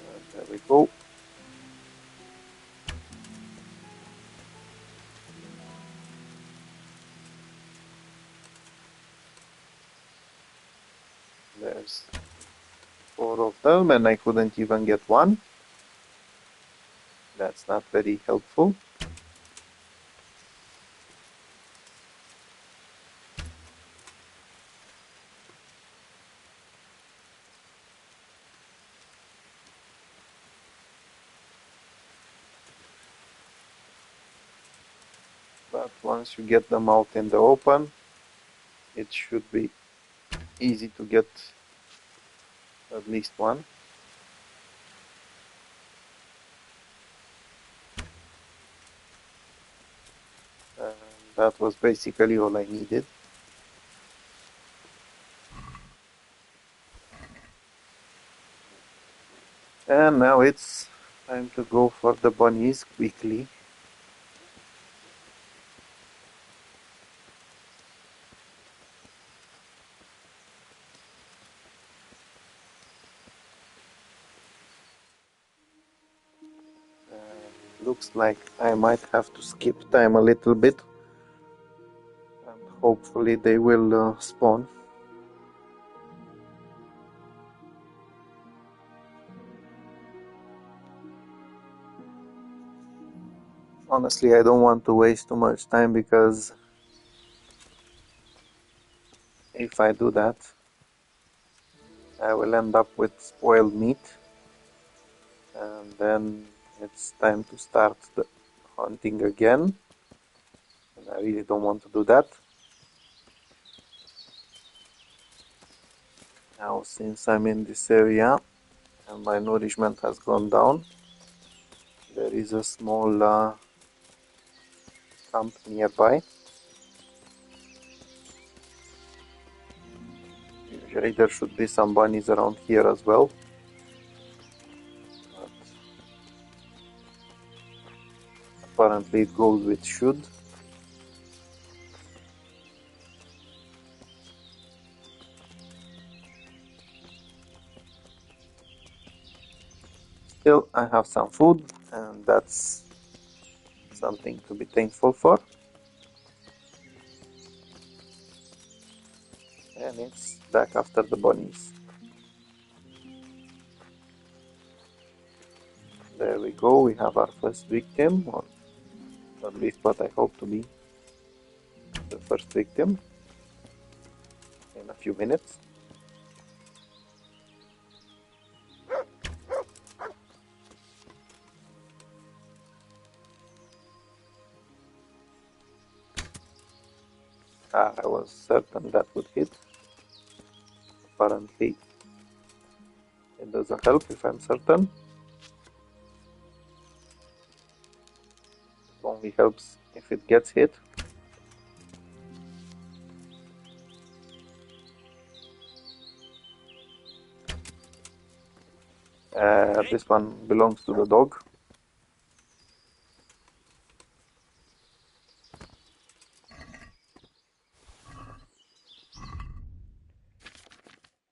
And there we go. There's 4 of them, and I couldn't even get one. That's not very helpful. But once you get them out in the open, it should be easy to get at least one. And that was basically all I needed. And now it's time to go for the bunnies quickly. Looks like I might have to skip time a little bit. And hopefully they will spawn. Honestly, I don't want to waste too much time, because if I do that, I will end up with spoiled meat, and then it's time to start the hunting again, and I really don't want to do that. Now, since I'm in this area and my nourishment has gone down, there is a small camp nearby. Usually there should be some bunnies around here as well, but apparently it goes with should. Still, I have some food, and that's something to be thankful for. And it's back after the bunnies. There we go, we have our first victim, or at least what I hope to be the first victim in a few minutes. I was certain that would hit. Apparently it doesn't help if I'm certain. It only helps if it gets hit. This one belongs to the dog.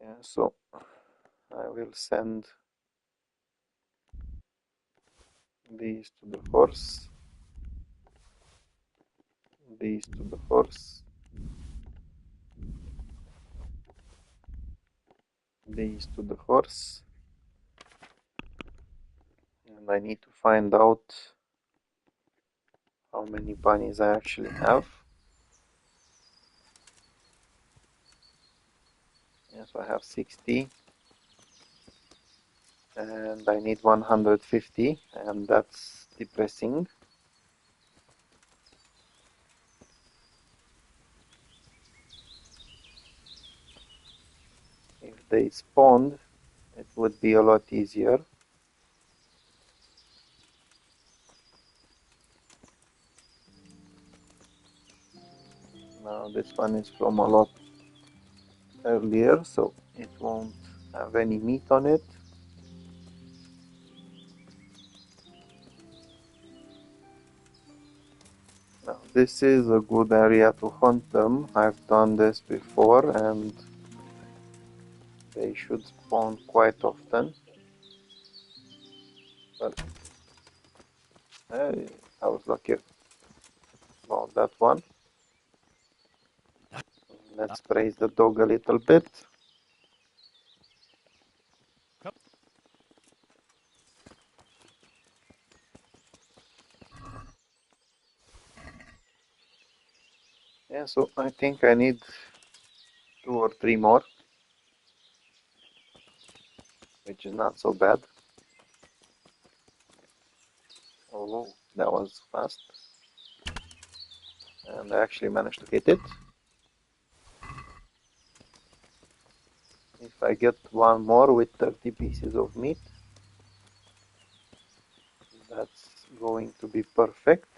Yeah, so I will send these to the horse, these to the horse, these to the horse, and I need to find out how many bunnies I actually have. Yes, I have 60, and I need 150, and that's depressing. If they spawned, it would be a lot easier. Now this one is from a lot earlier, so it won't have any meat on it. Now this is a good area to hunt them. I've done this before, and they should spawn quite often. But hey, I was lucky about that one. Let's praise the dog a little bit. Yeah, so I think I need 2 or 3 more, which is not so bad. Oh, that was fast. And I actually managed to hit it. If I get one more with 30 pieces of meat, that's going to be perfect.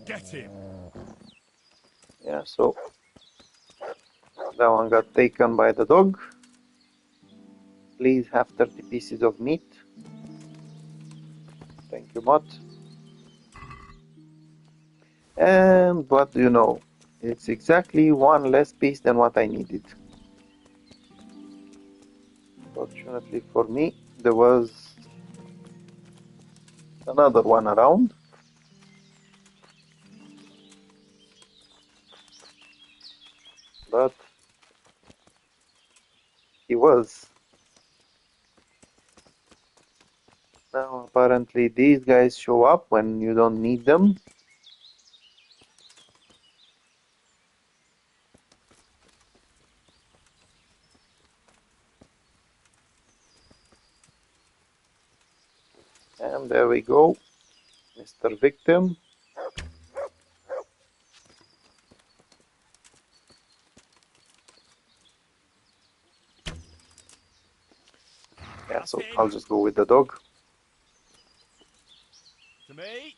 Get him! Yeah, so that one got taken by the dog. Please have 30 pieces of meat. Thank you, bot. And what do you know? It's exactly one less piece than what I needed. Fortunately for me, there was another one around. But was. Now apparently these guys show up when you don't need them. And there we go, Mr. Victim. Yeah, so I'll just go with the dog. To me.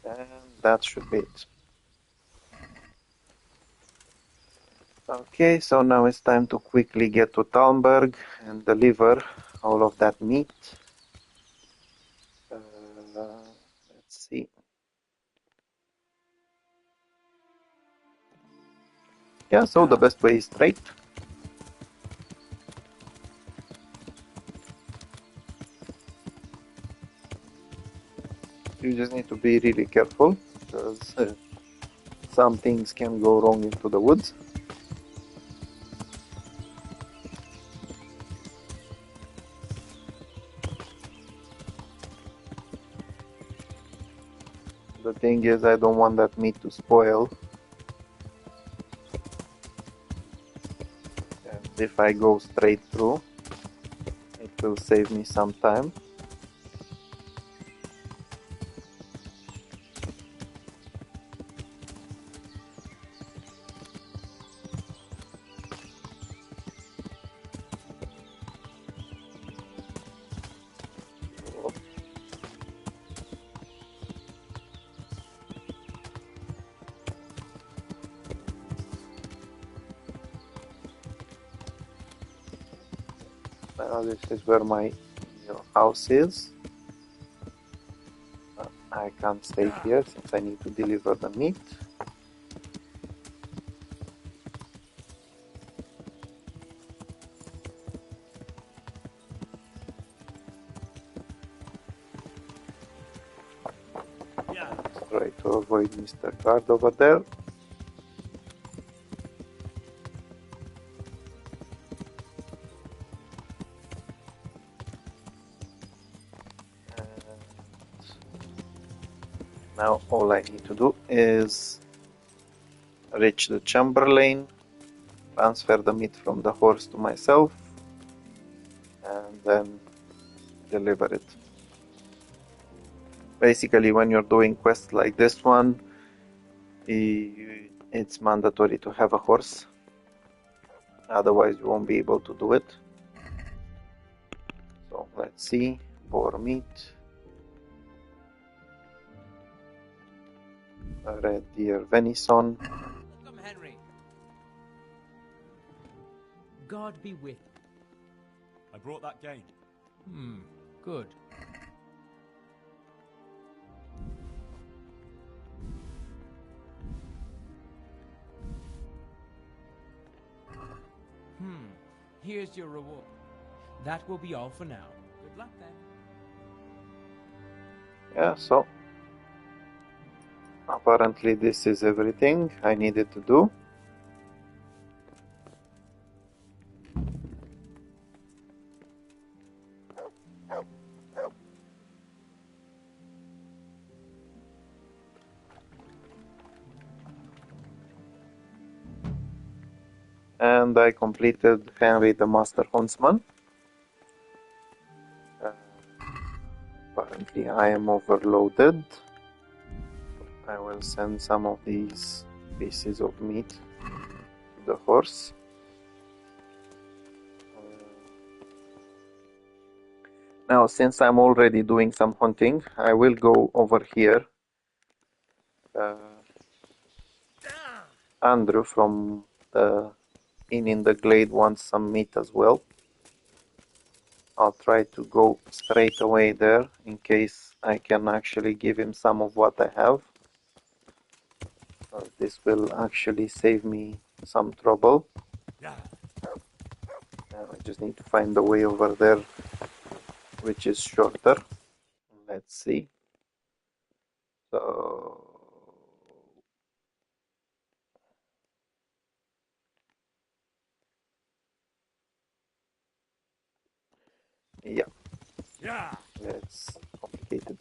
And that should be it. Okay, so now it's time to quickly get to Talmberg and deliver all of that meat. Let's see. Yeah, so the best way is straight. You just need to be really careful because some things can go wrong into the woods. The thing is, I don't want that meat to spoil. And if I go straight through, it will save me some time. Now this is where my house is. I can't stay here since I need to deliver the meat. Try to avoid Mr. Guard over there. Now all I need to do is reach the Chamberlain, transfer the meat from the horse to myself, and then deliver it. Basically, when you're doing quests like this one, it's mandatory to have a horse, otherwise you won't be able to do it. So let's see, boar meat, red deer venison. Welcome, Henry. God be with you. I brought that game. Good. Here's your reward. That will be all for now. Good luck then. Yeah, so apparently this is everything I needed to do. And I completed Henry the Master Huntsman. Apparently I am overloaded. I will send some of these pieces of meat to the horse. Now, since I'm already doing some hunting, I will go over here. Andrew from the inn in the glade wants some meat as well. I'll try to go straight away there in case I can actually give him some of what I have. This will actually save me some trouble. I just need to find the way over there, which is shorter. Let's see. So yeah, Yeah. that's complicated.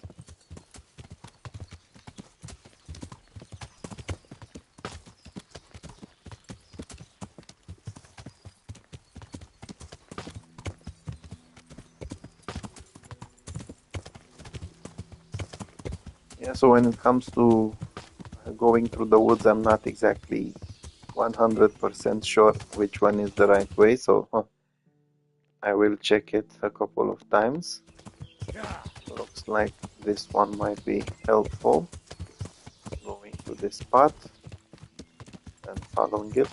Yeah, so when it comes to going through the woods, I'm not exactly 100% sure which one is the right way, so I will check it a couple of times. Yeah. Looks like this one might be helpful. Going to this path and following it.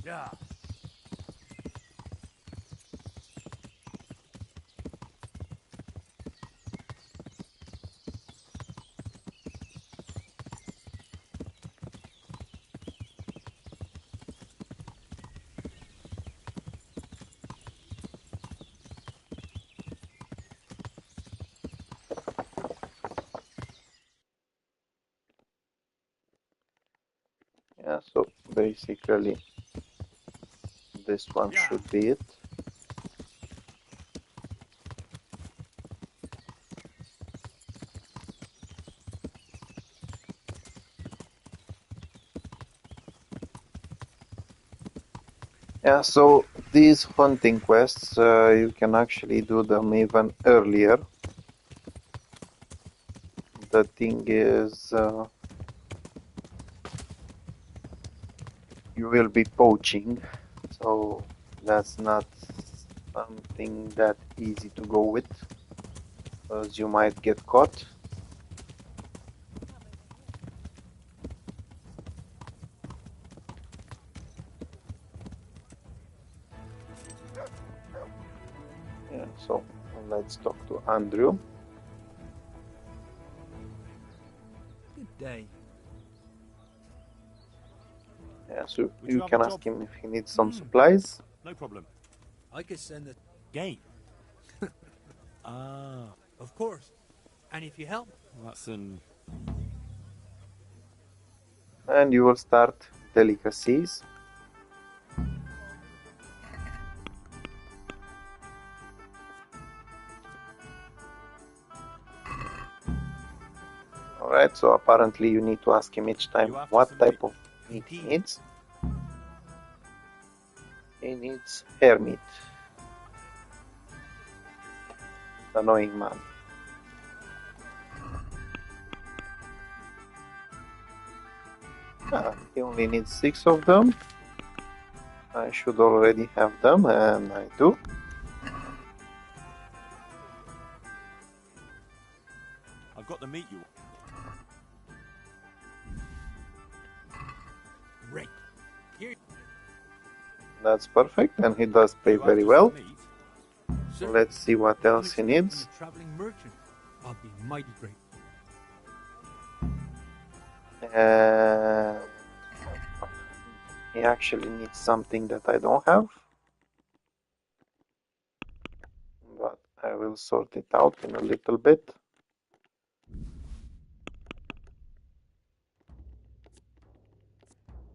Yeah. Yeah, so basically this one Yeah. should be it. Yeah, so these hunting quests, you can actually do them even earlier. The thing is, you will be poaching, so that's not something that easy to go with, because you might get caught. Yeah, so let's talk to Andrew. Good day. Yeah, so Would you you have a can job ask him for if me? he needs some supplies. No problem. I could send a Game. of course. And if you help, That's an. And you will start delicacies. Alright, so apparently you need to ask him each time You after what some type meat? of meat he Indeed. needs. He needs hare meat. Annoying man. He only needs 6 of them. I should already have them, and I do. I've got the meat you want. great. Here, That's perfect, and he does pay You very after well. some meat? sir. Let's see what I'm else he expecting needs. a traveling merchant. I'll be mighty great. Uh, he actually needs something that I don't have, but I will sort it out in a little bit.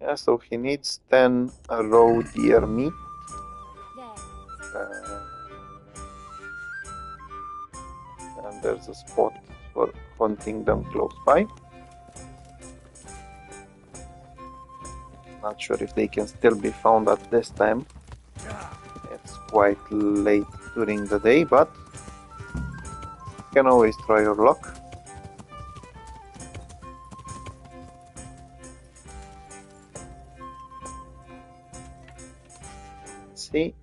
Yeah, so he needs 10 raw deer meat. And there's a spot for hunting them close by. Not sure if they can still be found at this time. It's quite late during the day, but you can always try your luck. Let's see.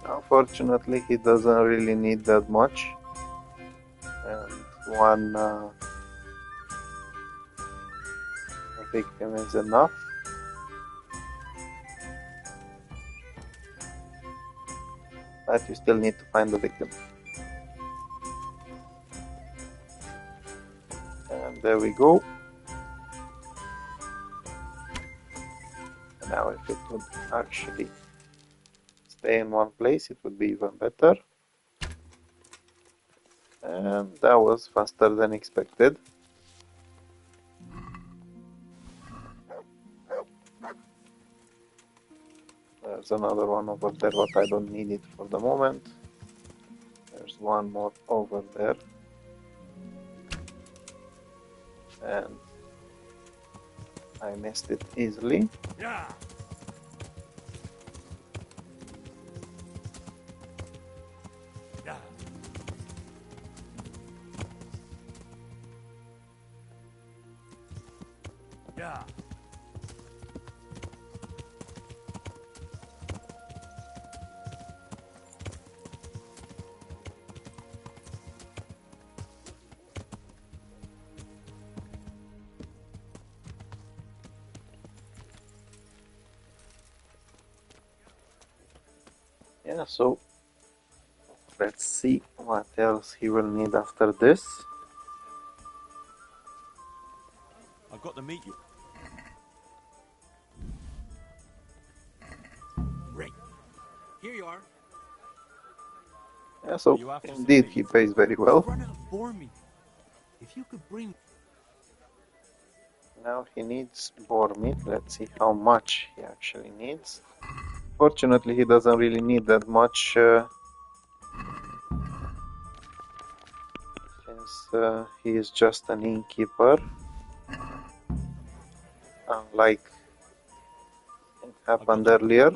Unfortunately, he doesn't really need that much. And one victim is enough. But you still need to find the victim. And there we go. Now if it would actually stay in one place, it would be even better. And that was faster than expected. There's another one over there, but I don't need it for the moment. There's one more over there. And I missed it easily. Yeah. Yeah. Yeah. Yeah, so let's see what else he will need after this. I've got the meat you. Great. Here you are. Yeah, so You after some indeed meat? he pays very You've well. run out for me. If you could bring... Now he needs boar meat. Let's see how much he actually needs. Fortunately, he doesn't really need that much since he is just an innkeeper. Unlike it happened earlier.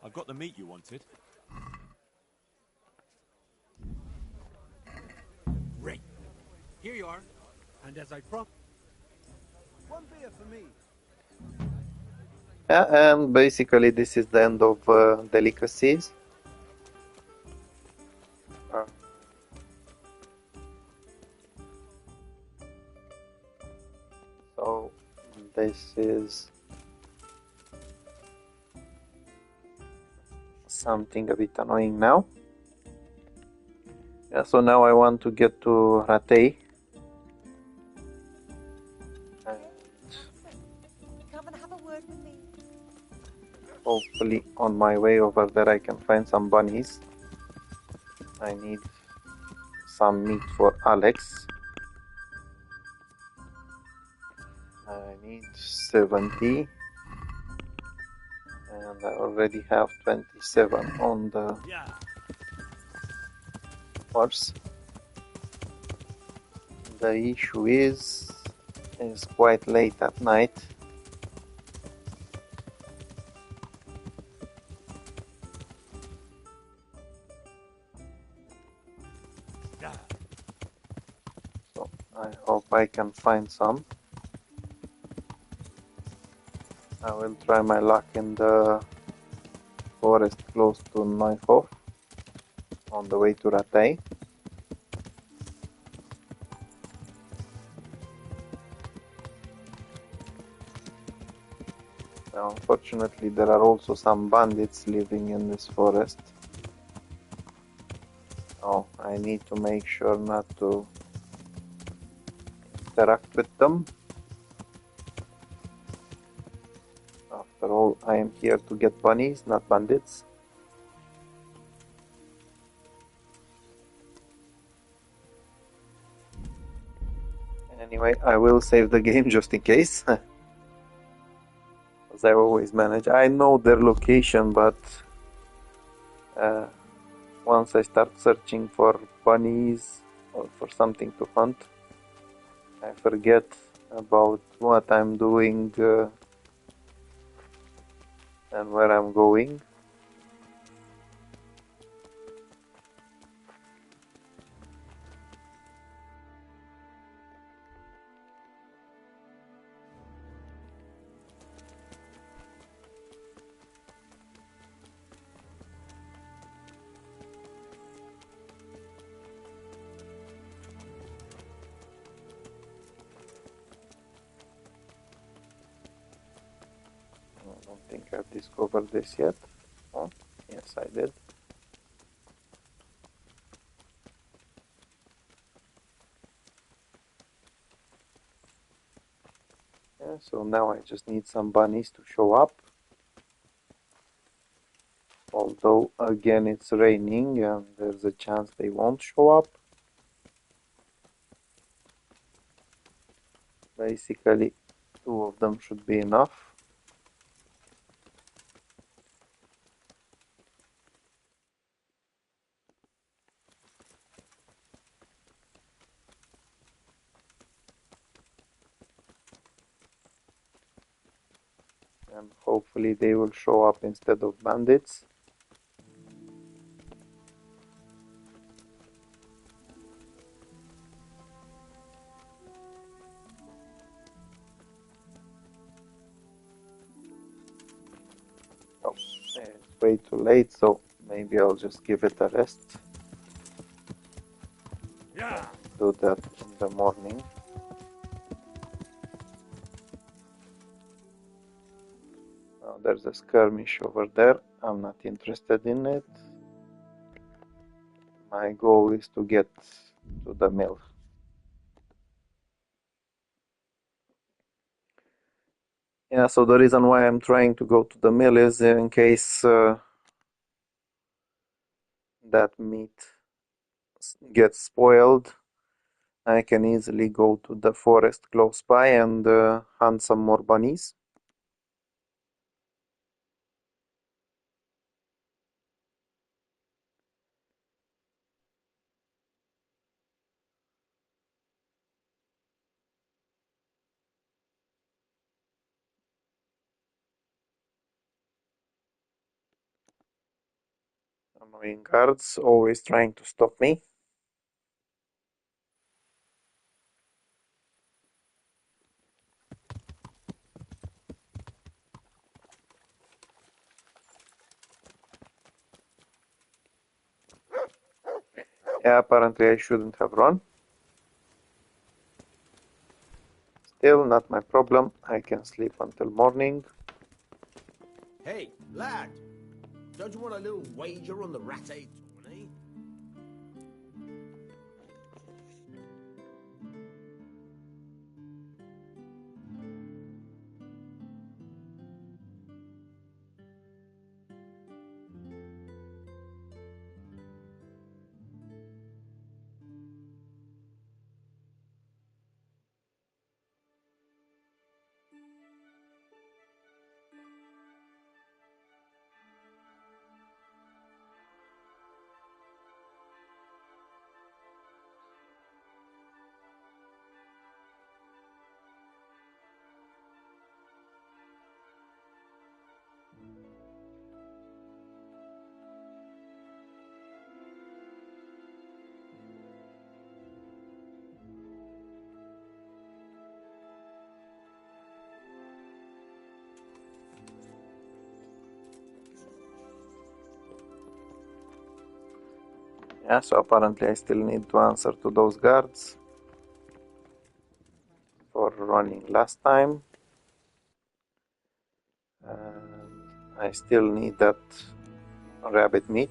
I've got the meat you wanted. Great. Here you are. And as I promised... One beer for me. Yeah, and basically this is the end of delicacies. So this is something a bit annoying now. Yeah, so now I want to get to Ratay. Come and have a word with me. Hopefully on my way over there I can find some bunnies. I need some meat for Alex. I need 70. And I already have 27 on the Yeah. horse. The issue is it's quite late at night. Yeah. So I hope I can find some. I will try my luck in the forest close to Neufhof on the way to Ratay. Now, unfortunately, there are also some bandits living in this forest. Oh, I need to make sure not to interact with them. After all, I am here to get bunnies, not bandits. Anyway, I will save the game just in case. As I always manage. I know their location, but once I start searching for bunnies or for something to hunt, I forget about what I'm doing and where I'm going. think I've discovered this yet. Oh, yes, I did. Yeah, so now I just need some bunnies to show up. Although, again, it's raining and there's a chance they won't show up. Basically, 2 of them should be enough. And hopefully they will show up instead of bandits. Oh, it's way too late, so maybe I'll just give it a rest. Yeah. Do that in the morning. Now there's a skirmish over there. I'm not interested in it. My goal is to get to the mill. Yeah, so the reason why I'm trying to go to the mill is in case that meat gets spoiled, I can easily go to the forest close by and hunt some more bunnies. Annoying guards always trying to stop me. Yeah, apparently I shouldn't have run. Still not my problem. I can sleep until morning. Hey, lad! Don't you want a little wager on the rat-8 tourney? Yeah, so apparently I still need to answer to those guards for running last time. And I still need that rabbit meat.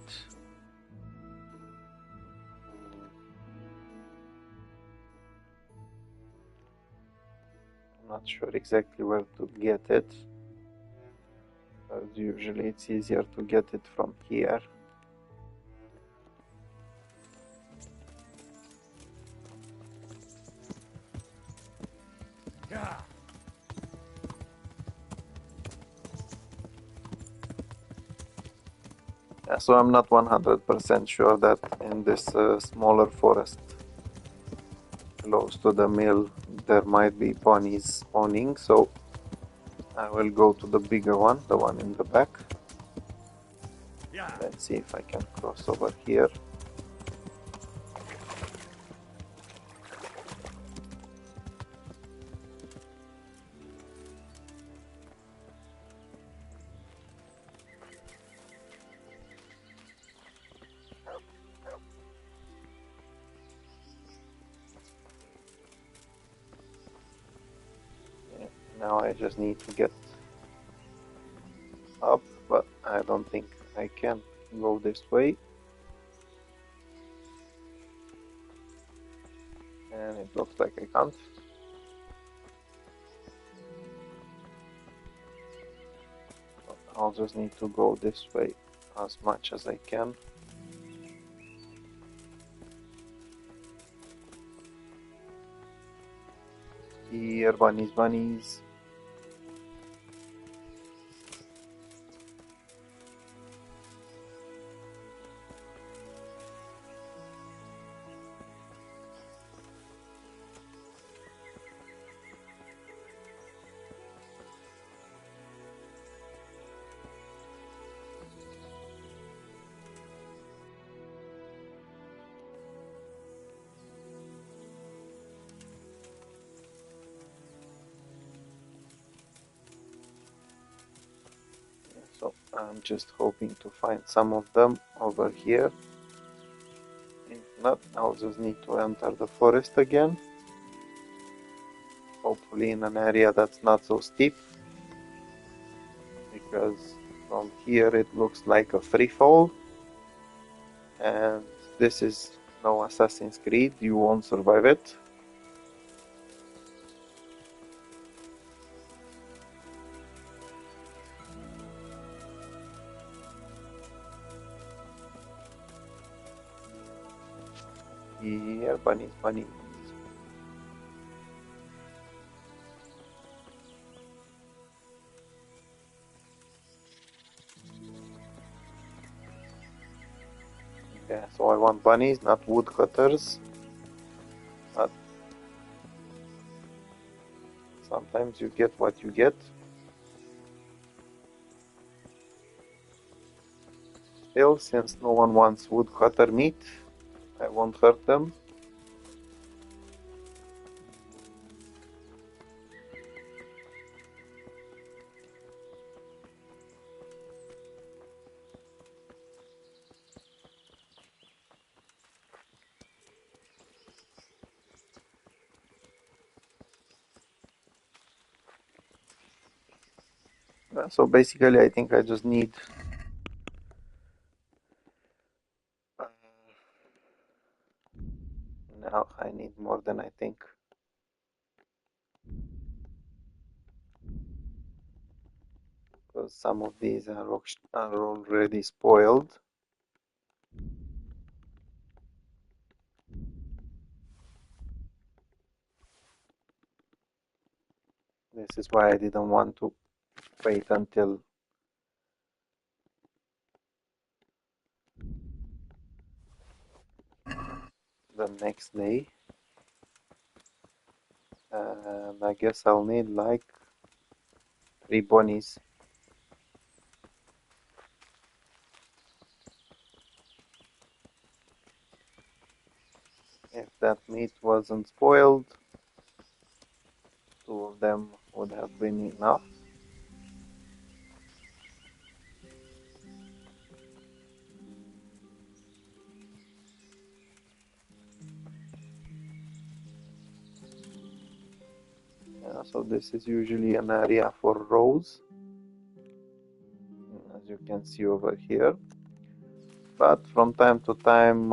I'm not sure exactly where to get it, but usually it's easier to get it from here. Yeah. Yeah, so I'm not 100% sure that in this smaller forest close to the mill there might be bunnies spawning, so I will go to the bigger one, the one in the back. Yeah. Let's see if I can cross over here. Yeah, now I just need to get up, but I don't think I can go this way. And it looks like I can't. I'll just need to go this way as much as I can. Here, bunnies, bunnies. So I'm just hoping to find some of them over here. If not, I'll just need to enter the forest again. Hopefully in an area that's not so steep. Because from here it looks like a free fall. And this is no Assassin's Creed, you won't survive it. Here, bunnies, bunnies. Yeah, so I want bunnies, not woodcutters. But sometimes you get what you get. Still, since no one wants woodcutter meat, I won't hurt them. So basically, I think I just need now I need more than I think. Because some of these are already spoiled. This is why I didn't want to wait until the next day. And I guess I'll need like 3 bunnies. If that meat wasn't spoiled, 2 of them would have been enough. So this is usually an area for rows, as you can see over here. But from time to time,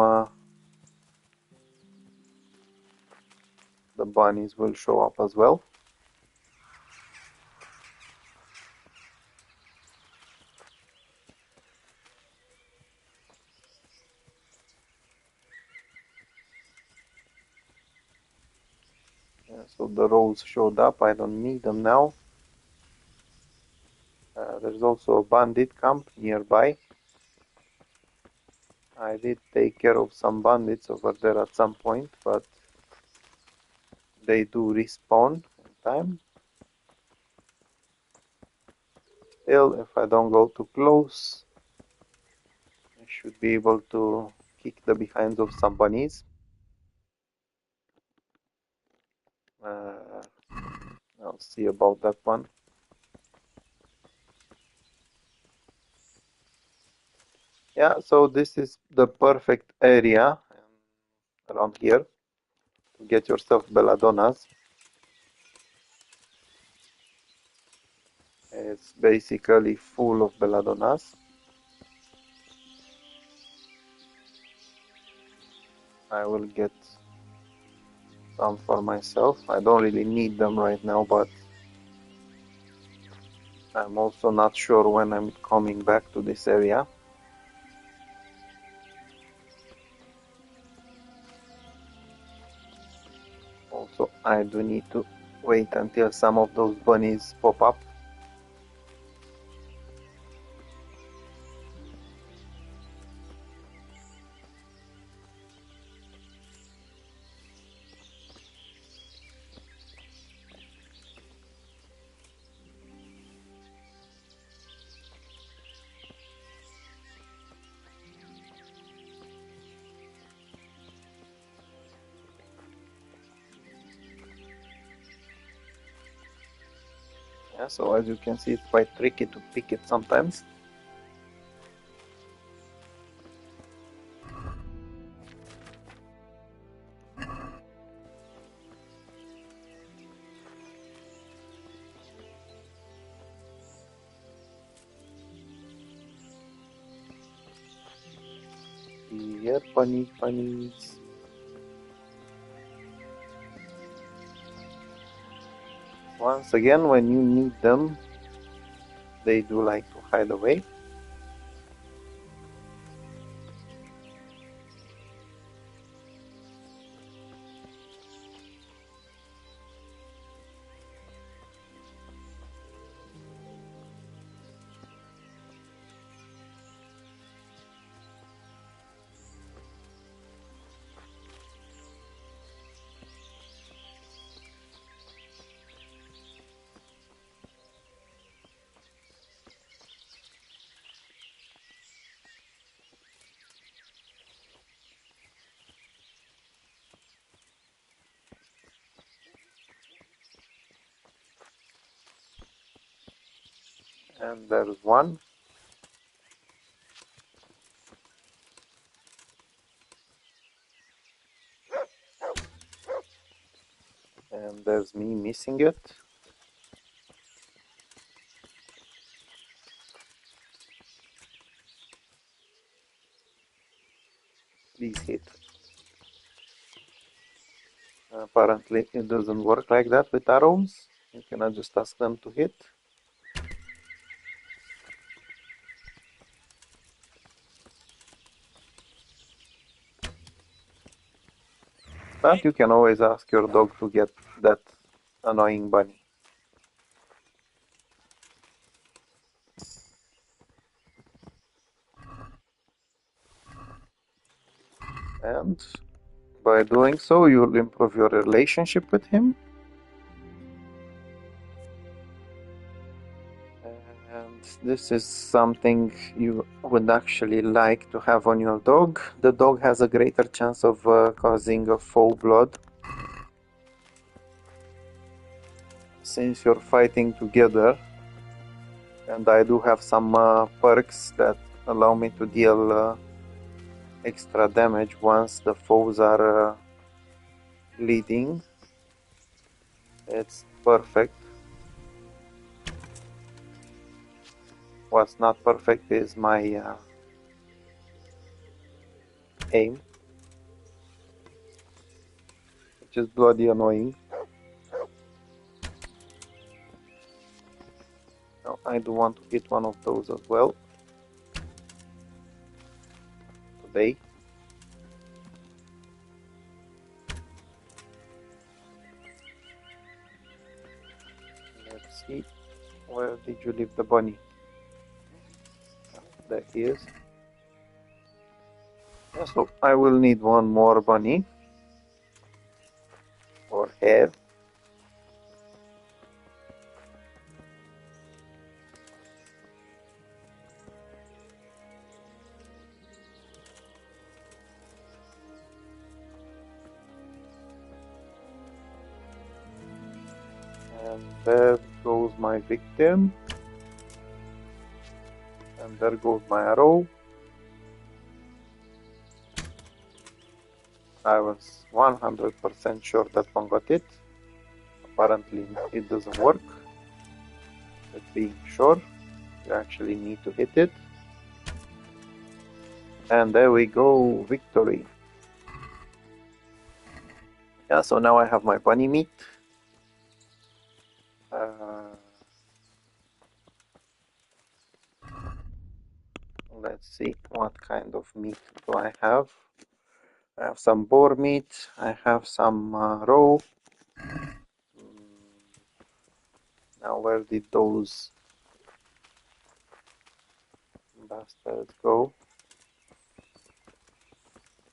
the bunnies will show up as well. So the rows showed up, I don't need them now. There's also a bandit camp nearby. I did take care of some bandits over there at some point, but they do respawn in time. Still, if I don't go too close, I should be able to kick the behinds of some bunnies. I'll see about that one. Yeah, so this is the perfect area around here to get yourself belladonnas. It's basically full of belladonnas. I will get some for myself. I don't really need them right now, but I'm also not sure when I'm coming back to this area. Also, I do need to wait until some of those bunnies pop up. Yeah, so as you can see, it's quite tricky to pick it sometimes. Here, bunnies. Once again, when you need them, they do like to hide away. And there's one. And there's me missing it. Please hit. Apparently it doesn't work like that with arrows. You cannot just ask them to hit. But you can always ask your dog to get that annoying bunny. And by doing so, you'll improve your relationship with him. And this is something you would actually like to have on your dog. The dog has a greater chance of causing a foul blood. Since you're fighting together, and I do have some perks that allow me to deal extra damage once the foes are bleeding. It's perfect. What's not perfect is my aim, which is bloody annoying. Now, I do want to hit one of those as well today. Let's see, where did you leave the bunny? There he is. Yeah, so I will need one more bunny or hare. And there goes my victim. And there goes my arrow. I was 100% sure that one got it. Apparently it doesn't work. But being sure, you actually need to hit it. And there we go, victory. Yeah, so now I have my bunny meat. Let's see, what kind of meat do I have? I have some boar meat, I have some raw. Now where did those bastards go?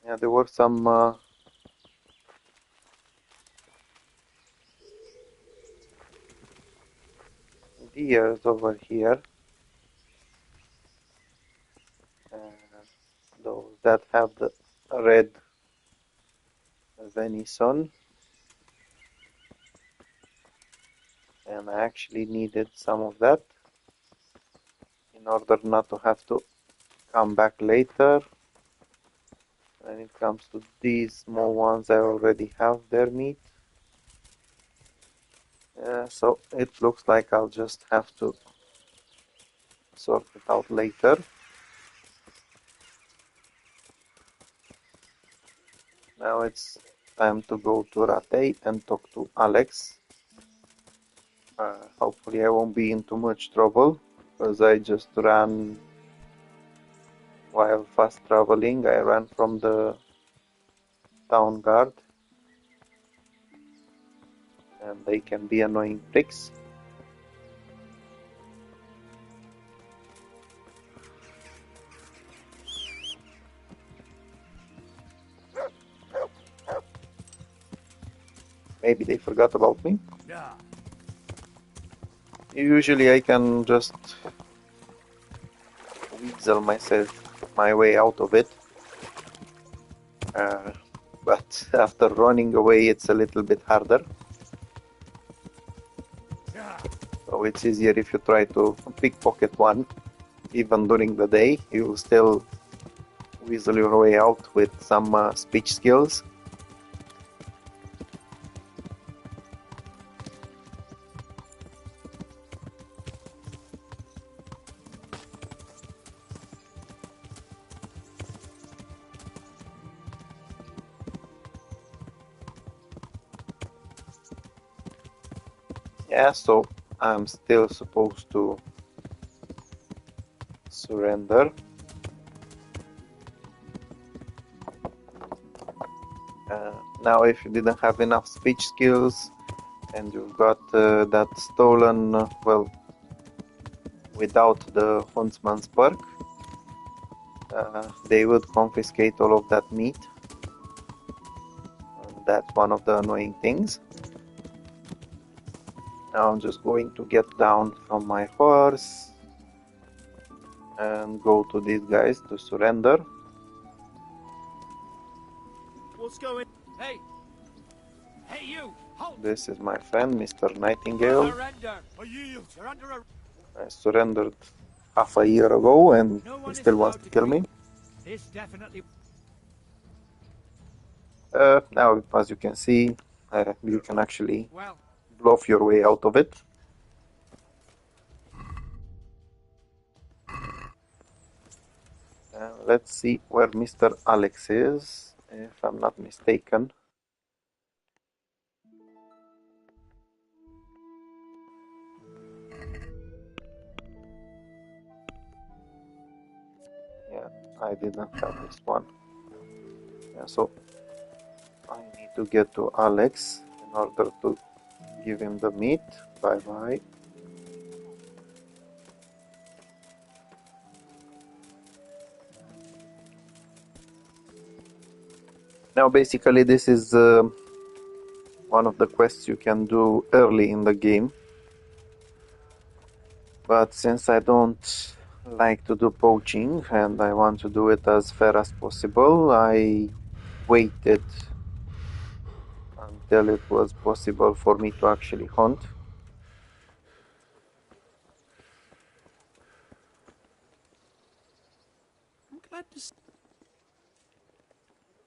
Yeah, there were some deers over here. Those that have the red venison. And I actually needed some of that in order not to have to come back later. When it comes to these small ones, I already have their meat. So it looks like I'll just have to sort it out later. Now it's time to go to Ratei and talk to Alex. Hopefully I won't be in too much trouble, because I just ran while fast traveling. I ran from the town guard, and they can be annoying pricks. Maybe they forgot about me. Yeah. Usually I can just weasel my way out of it. But after running away, it's a little bit harder. Yeah. So it's easier if you try to pickpocket one. Even during the day, you still weasel your way out with some speech skills. Yeah, so I'm still supposed to surrender. Now if you didn't have enough speech skills and you got that stolen, well, without the huntsman's perk, they would confiscate all of that meat. That's one of the annoying things. Now I'm just going to get down from my horse and go to these guys to surrender. What's going? Hey. Hey, you. Halt. This is my friend, Mr. Nightingale. Surrender. Are you? You're under arrest. I surrendered half a year ago and No he one is still wants allowed to to kill me. This definitely. Now, as you can see, you can actually Well. bluff your way out of it. Let's see where Mr. Alex is, if I'm not mistaken. Yeah, I didn't have this one. Yeah, so I need to get to Alex in order to give him the meat. Bye bye. Now basically this is one of the quests you can do early in the game, but since I don't like to do poaching and I want to do it as fair as possible, I waited until it was possible for me to actually hunt. I'm glad to.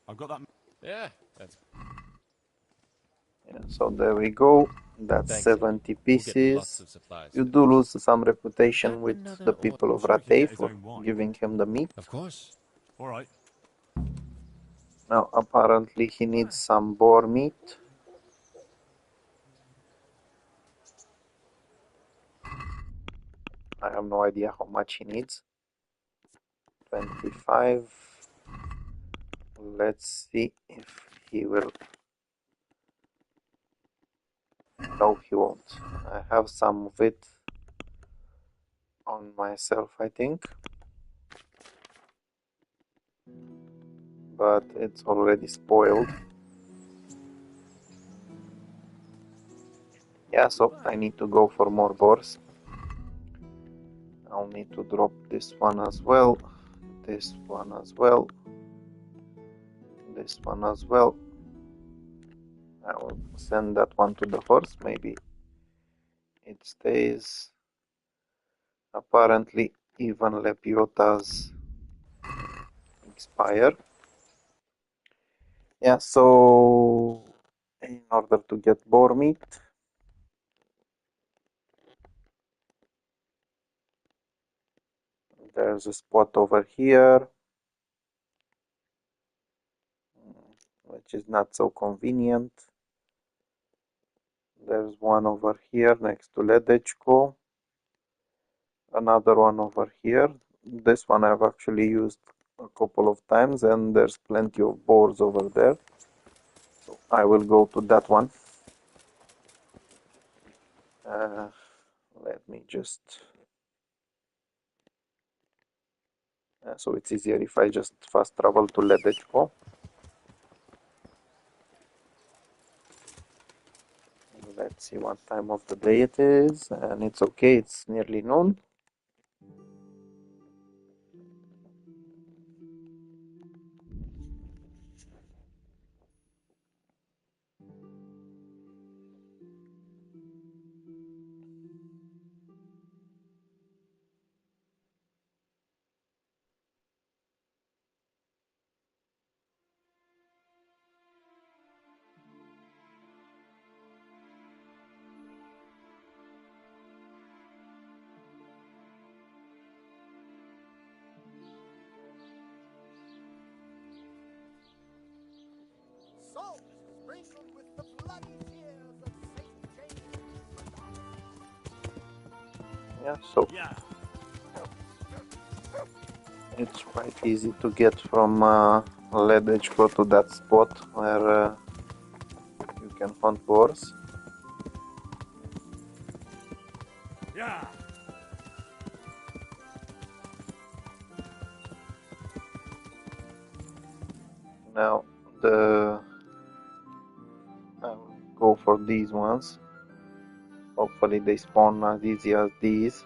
I've got that. Yeah. That's. Yeah, so there we go. That's Thanks, 70 We'll get lots pieces. of supplies. You for do this. lose some reputation Have with another the people or- of Sure he can get Ratay his for own wine. giving him the meat. Of course. All right. Now, apparently, he needs some boar meat. I have no idea how much he needs. 25. Let's see if he will. No, he won't. I have some of it on myself, I think. But it's already spoiled. Yeah, so I need to go for more boars. I'll need to drop this one as well. This one as well. This one as well. I will send that one to the horse. Maybe it stays. Apparently, even Lepiotas expire. Yeah, so in order to get boar meat, there's a spot over here, which is not so convenient. There's one over here next to Ledechko. Another one over here. This one I've actually used a couple of times, and there's plenty of boars over there. So I will go to that one. Let me just... so it's easier if I just fast travel to Ledechko. Let's see what time of the day it is, and it's okay, it's nearly noon. Salt sprinkled with the bloody tears of Saint James. Yeah, so Yeah. it's quite easy to get from Ledechko to that spot where you can hunt boars. Yeah. Now I'll go for these ones. Hopefully they spawn as easy as these.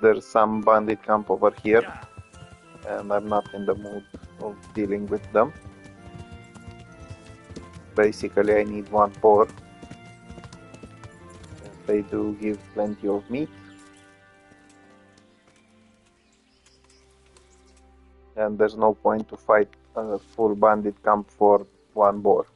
There's some bandit camp over here, Yeah. and I'm not in the mood of dealing with them. Basically, I need one boar. They do give plenty of meat. And there's no point to fight a full bandit camp for one boar.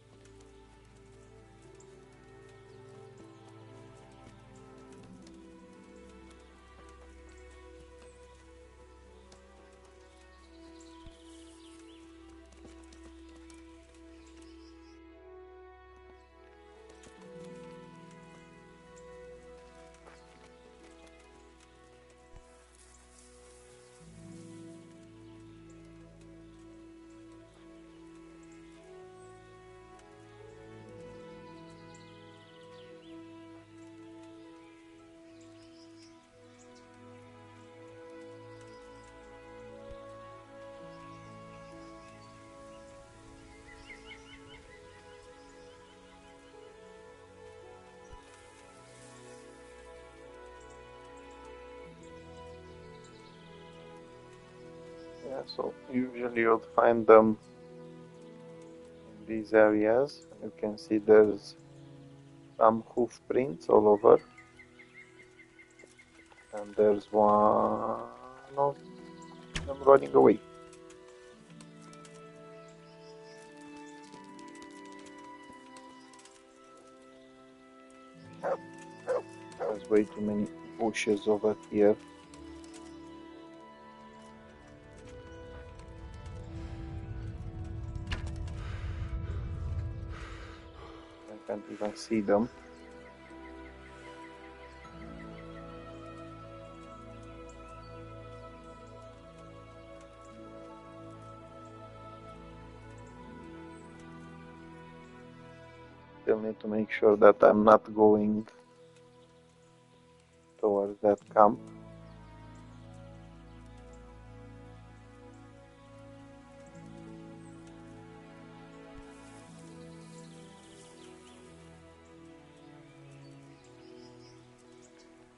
Yeah, so usually you'll find them in these areas. You can see there's some hoof prints all over. And there's one of them running away. There's way too many bushes over here. I can't even see them. Still need to make sure that I'm not going towards that camp.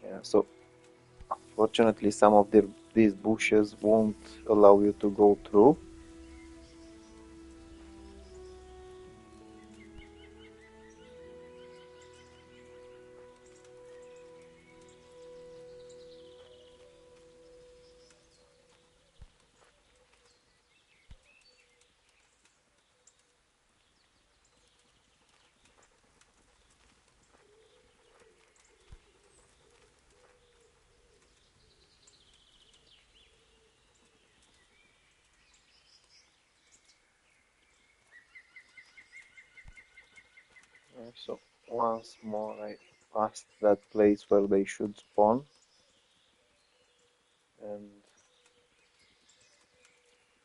Yeah, so fortunately some of these bushes won't allow you to go through. Yeah, so once more I passed that place where they should spawn, and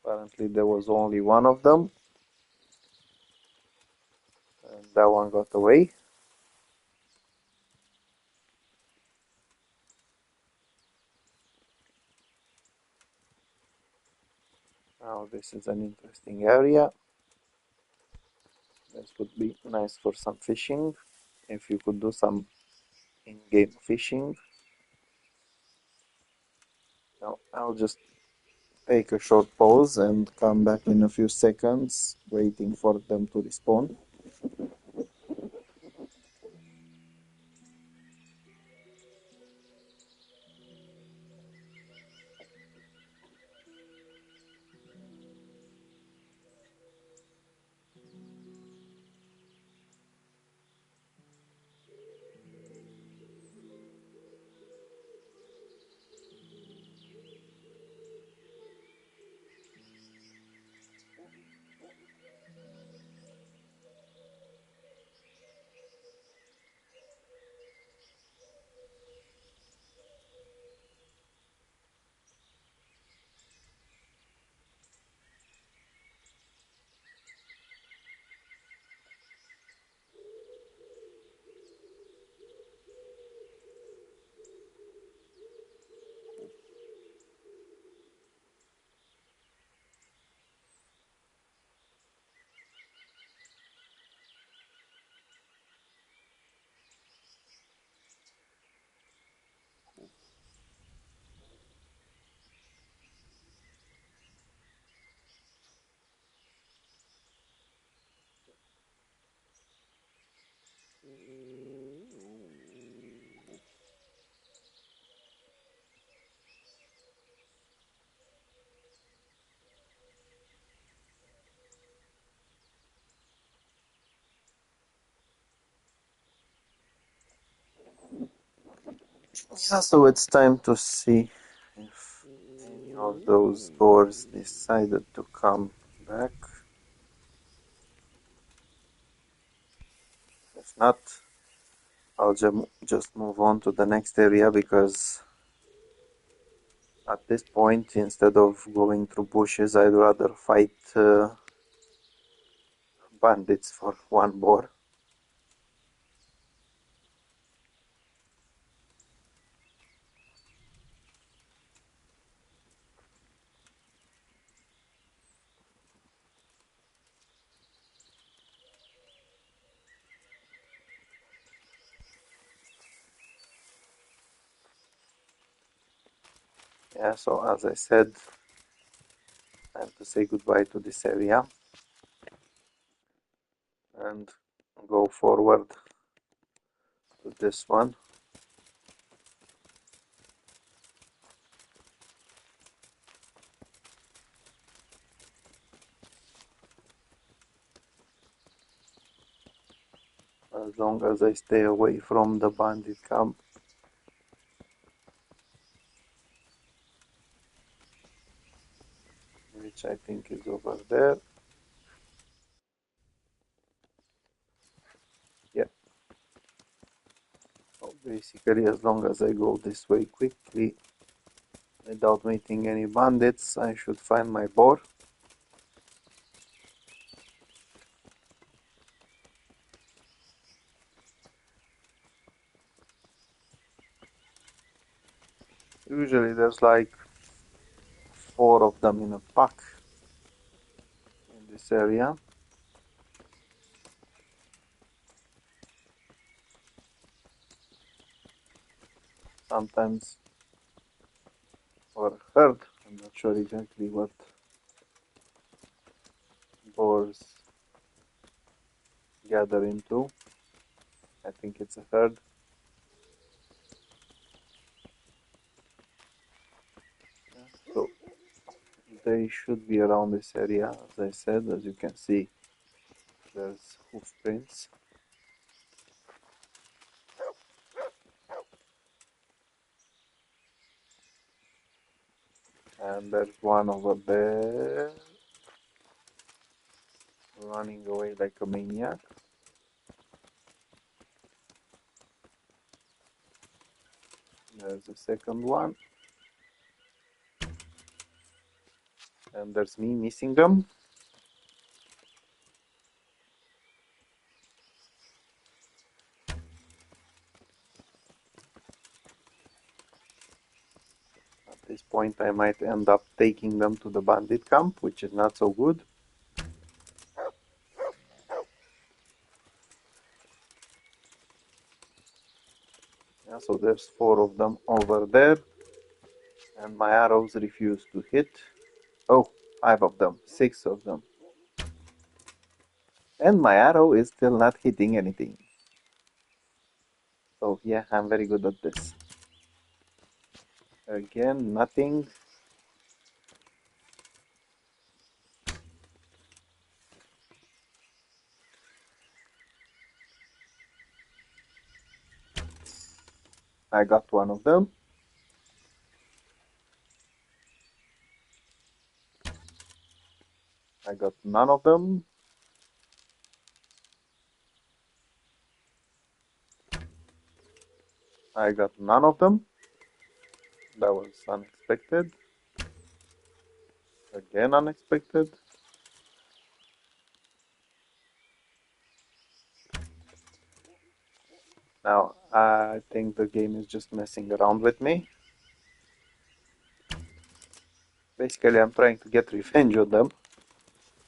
apparently there was only one of them, and that one got away. Now this is an interesting area. This would be nice for some fishing, if you could do some in-game fishing. Now I'll just take a short pause and come back in a few seconds, waiting for them to respawn. Yeah, so it's time to see if any of those doors decided to come back. If not, I'll just move on to the next area, because at this point, instead of going through bushes, I'd rather fight bandits for one boar. Yeah, so as I said, I have to say goodbye to this area and go forward to this one. as long as I stay away from the bandit camp. Which I think is over there. Yeah. So basically, as long as I go this way quickly, without meeting any bandits, I should find my boar. Usually there's like 4 of them in a pack in this area. Sometimes, or herd, I'm not sure exactly what boars gather into. I think it's a herd. So they should be around this area, as I said. As you can see, there's hoof prints. And there's one over there, running away like a maniac. There's a second one. And there's me missing them. At this point I might end up taking them to the bandit camp, which is not so good. Yeah, so there's 4 of them over there. And my arrows refuse to hit. Oh, 5 of them, 6 of them. And my arrow is still not hitting anything. So yeah, I'm very good at this. Again, nothing. I got one of them. I got none of them. I got none of them. That was unexpected. Again, unexpected. Now, I think the game is just messing around with me. Basically, I'm trying to get revenge on them.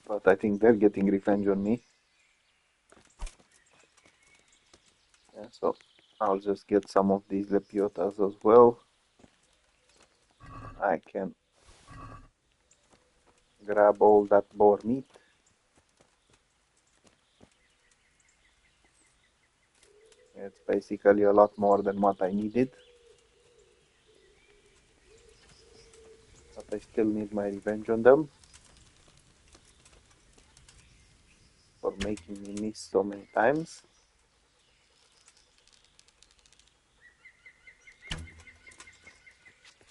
But I think they're getting revenge on me. Yeah, so I'll just get some of these lepiotas as well. I can grab all that boar meat. It's basically a lot more than what I needed. But I still need my revenge on them for making me miss so many times.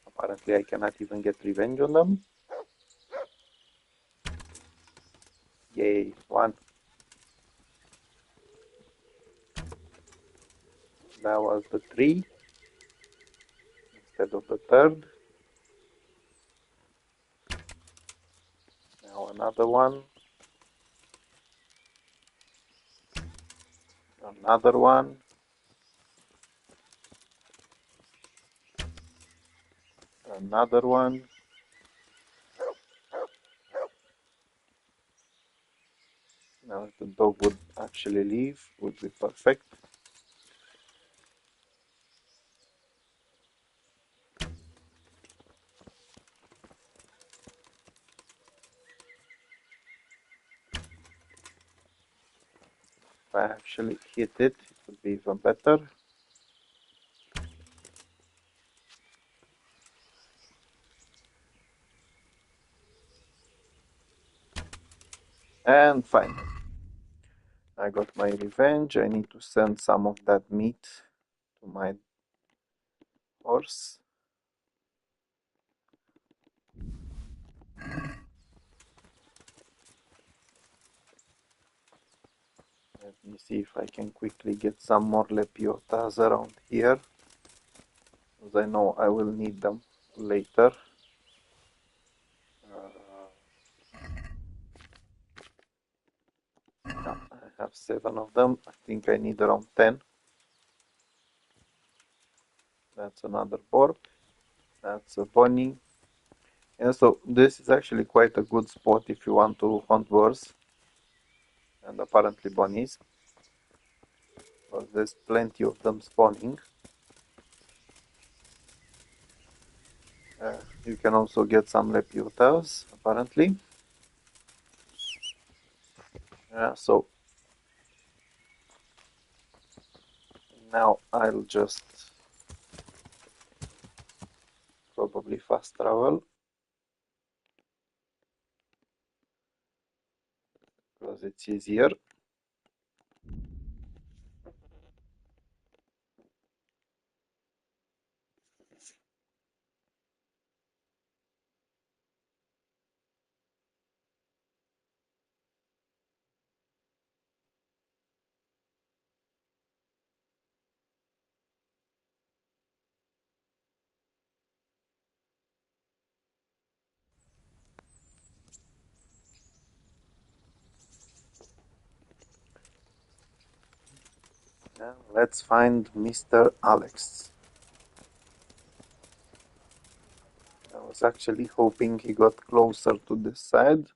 Apparently I cannot even get revenge on them. Yay, 1. That was the 3 instead of the 3rd. Now another one. Another one. Another one. Now if the dog would actually leave, would be perfect. If I actually hit it, it would be even better. And finally. I got my revenge. I need to send some of that meat to my horse. Let me see if I can quickly get some more lepiotas around here, because I know I will need them later. Yeah, I have 7 of them. I think I need around 10. That's another boar. That's a bunny. Yeah, so this is actually quite a good spot if you want to hunt boars and apparently bunnies, because there's plenty of them spawning. You can also get some lepiotas apparently. Yeah, so now I'll just probably fast travel, because it's easier. Yeah, let's find Mr. Alex. I was actually hoping he got closer to this side,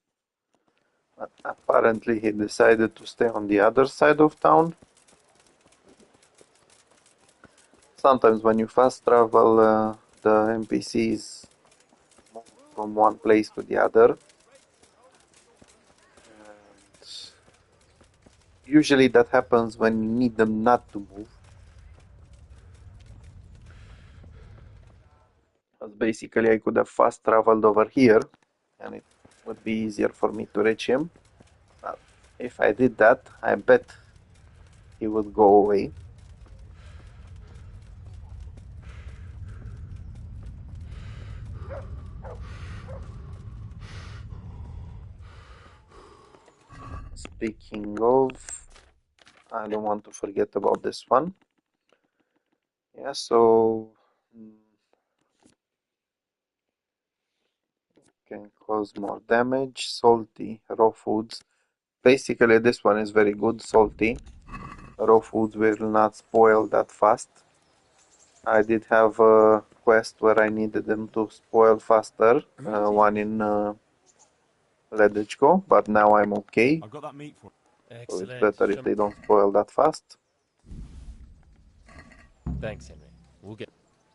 but apparently he decided to stay on the other side of town. Sometimes when you fast travel, the NPCs move from one place to the other. And usually that happens when you need them not to move. Because basically I could have fast traveled over here and it would be easier for me to reach him. But if I did that, I bet he would go away. Speaking of, I don't want to forget about this one. Yeah, so can cause more damage. Salty raw foods. Basically, this one is very good. Salty raw foods will not spoil that fast. I did have a quest where I needed them to spoil faster. One in Ledechko, but now I'm okay. I've got that meat for So it's Excellent. better if they don't spoil that fast. Thanks, Henry. We'll get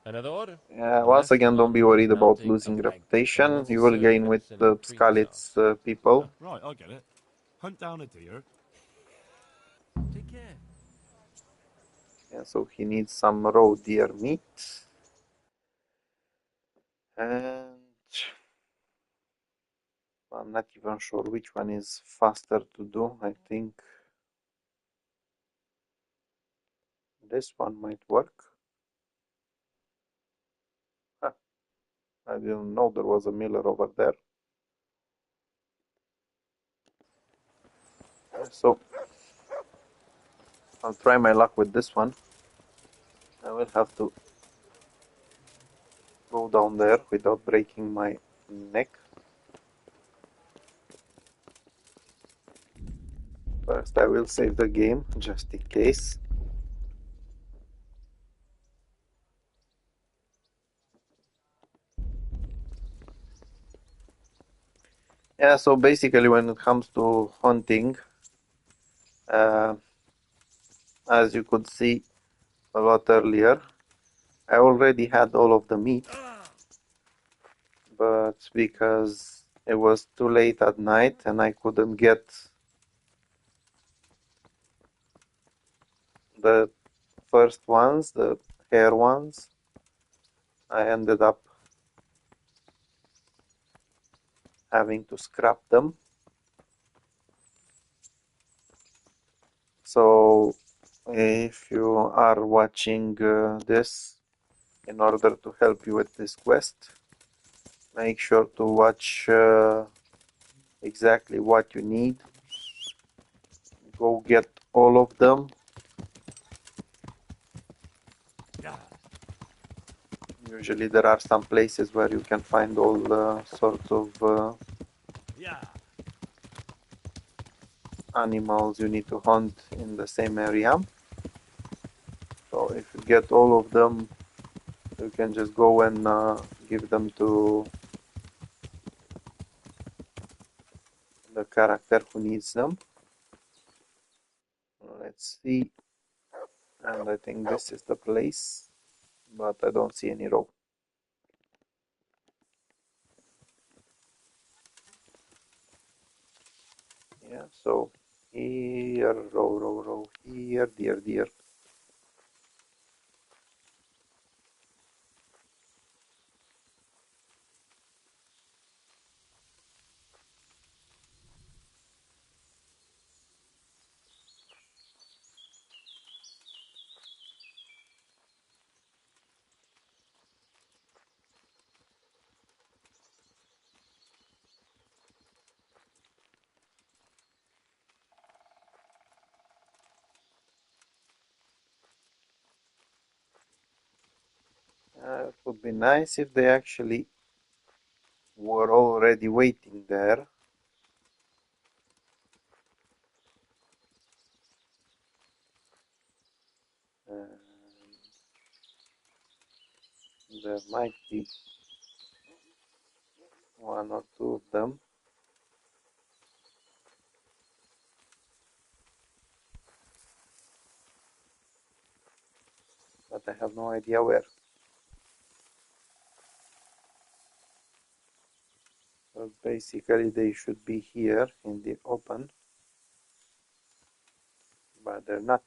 another order. Yeah, once Unless you again, don't want be to be worried about mounting a losing rank reputation. performance You will so you gain can with sit the and treat Skalitz yourselves. people. Right, I get it. Hunt down a deer. Take care. Yeah, so he needs some raw deer meat. And I'm not even sure which one is faster to do. I think this one might work. Huh, I didn't know there was a miller over there. So I'll try my luck with this one. I will have to go down there without breaking my neck. First, I will save the game just in case. Yeah, so basically, when it comes to hunting, uh, as you could see a lot earlier, I already had all of the meat, but because it was too late at night and I couldn't get the first ones, the hair ones, I ended up having to scrap them. So if you are watching this, in order to help you with this quest, make sure to watch exactly what you need. Go get all of them. Usually there are some places where you can find all sorts of animals you need to hunt in the same area. So if you get all of them, you can just go and give them to the character who needs them. Let's see. And I think this is the place, but I don't see any rope. Yeah, so here, row, here, deer. It would be nice if they actually were already waiting there. There might be one or two of them. But I have no idea where. So basically they should be here in the open, but they're not.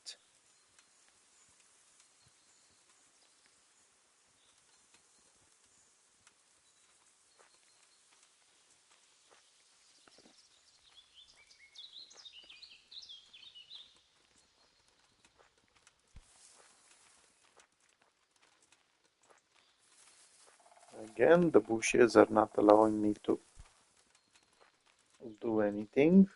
Again, the bushes are not allowing me to do anything.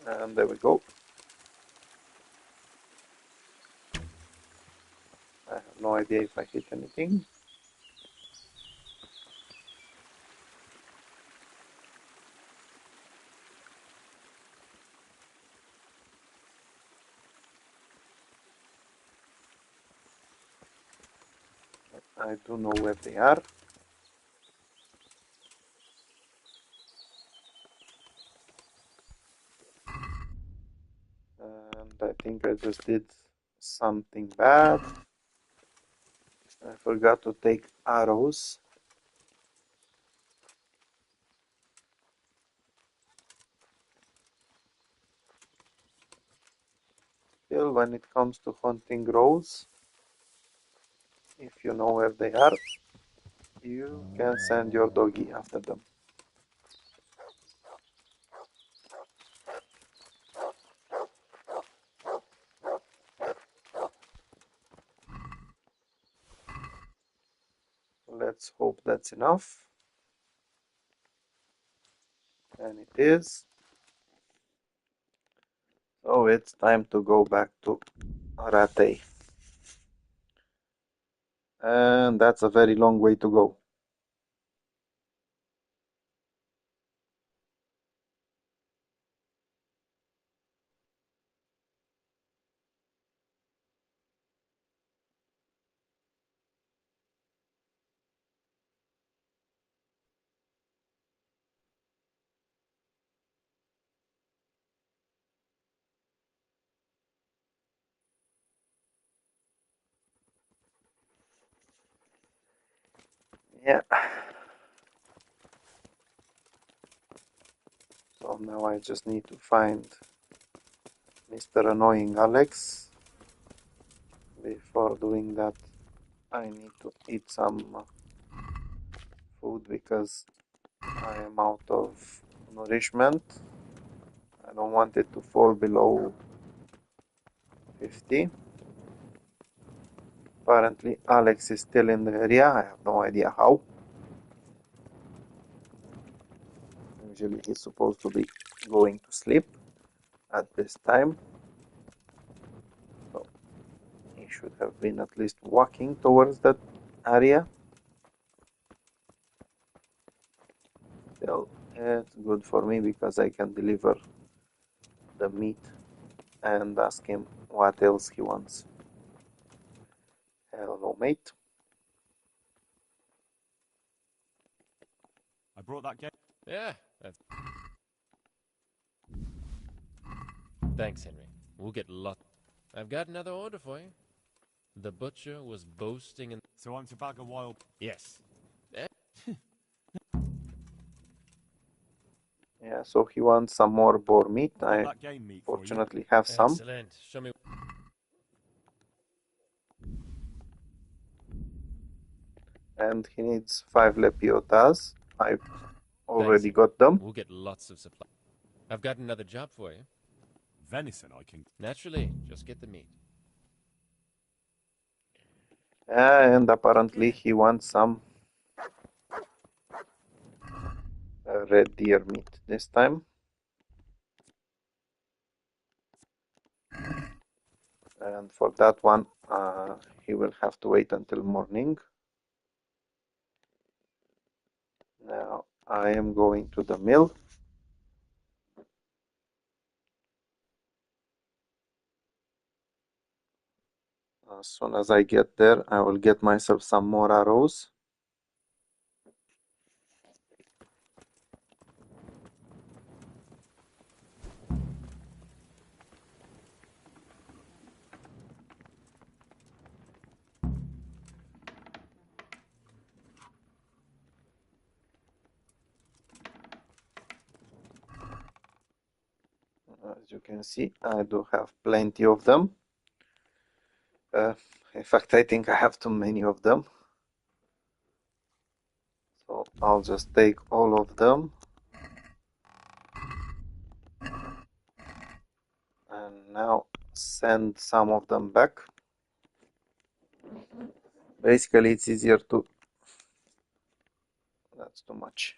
And there we go. I have no idea if I hit anything. I do know where they are. And I think I just did something bad. I forgot to take arrows. Still, when it comes to hunting rows, if you know where they are, you can send your doggy after them. Let's hope that's enough. And it is. So it's time to go back to Arate. And that's a very long way to go. Yeah. So now I just need to find Mr. Annoying Alex. Before doing that, I need to eat some food because I am out of nourishment. I don't want it to fall below 50. Apparently Alex is still in the area. I have no idea how. Usually he's supposed to be going to sleep at this time. So he should have been at least walking towards that area. Still, it's good for me because I can deliver the meat and ask him what else he wants. Hello, mate. I brought that game. Yeah, that's... Thanks, Henry. We'll get lot. I've got another order for you. The butcher was boasting in... So I'm to bag a wild. Yes. Yeah, so he wants some more boar meat. Got I that game meat for you. fortunately have some. Excellent. Show me... And he needs 5 lepiotas. I've already Thanks, got them. We'll get lots of supply. I've got another job for you. Venison, I can. Naturally, just get the meat. And apparently he wants some red deer meat this time. And for that one, he will have to wait until morning. Now I am going to the mill. As soon as I get there, I will get myself some more arrows. As you can see, I do have plenty of them. In fact, I think I have too many of them. So I'll just take all of them. And now send some of them back. Basically, it's easier to... That's too much.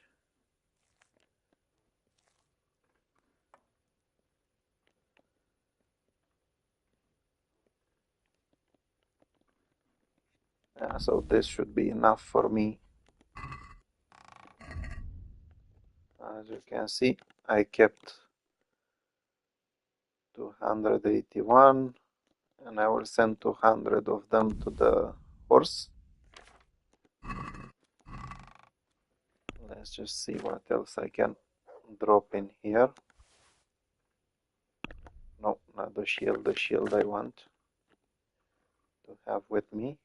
So this should be enough for me. As you can see, I kept 281 and I will send 200 of them to the horse. Let's just see what else I can drop in here. No, not the shield I want to have with me.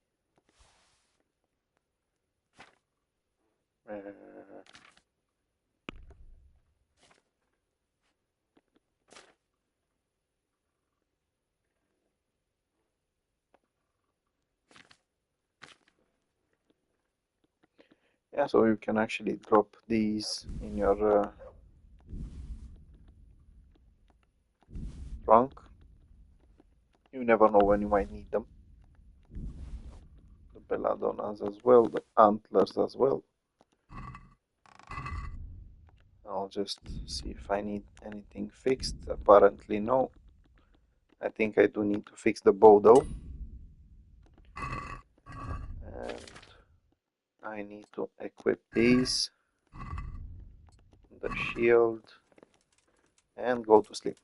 Yeah, so you can actually drop these in your trunk. You never know when you might need them. The belladonnas as well, the antlers as well. I'll just see if I need anything fixed. Apparently no. I think I do need to fix the bow though. And I need to equip these, the shield, and go to sleep.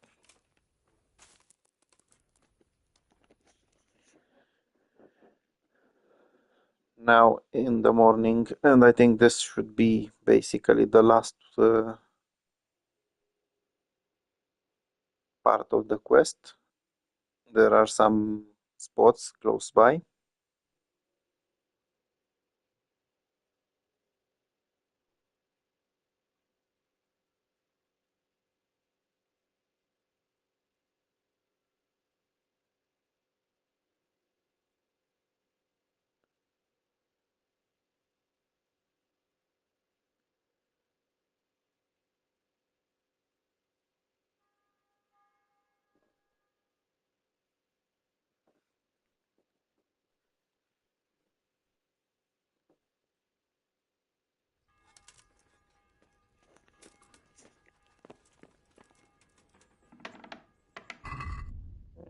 Now in the morning, and I think this should be basically the last part of the quest. There are some spots close by.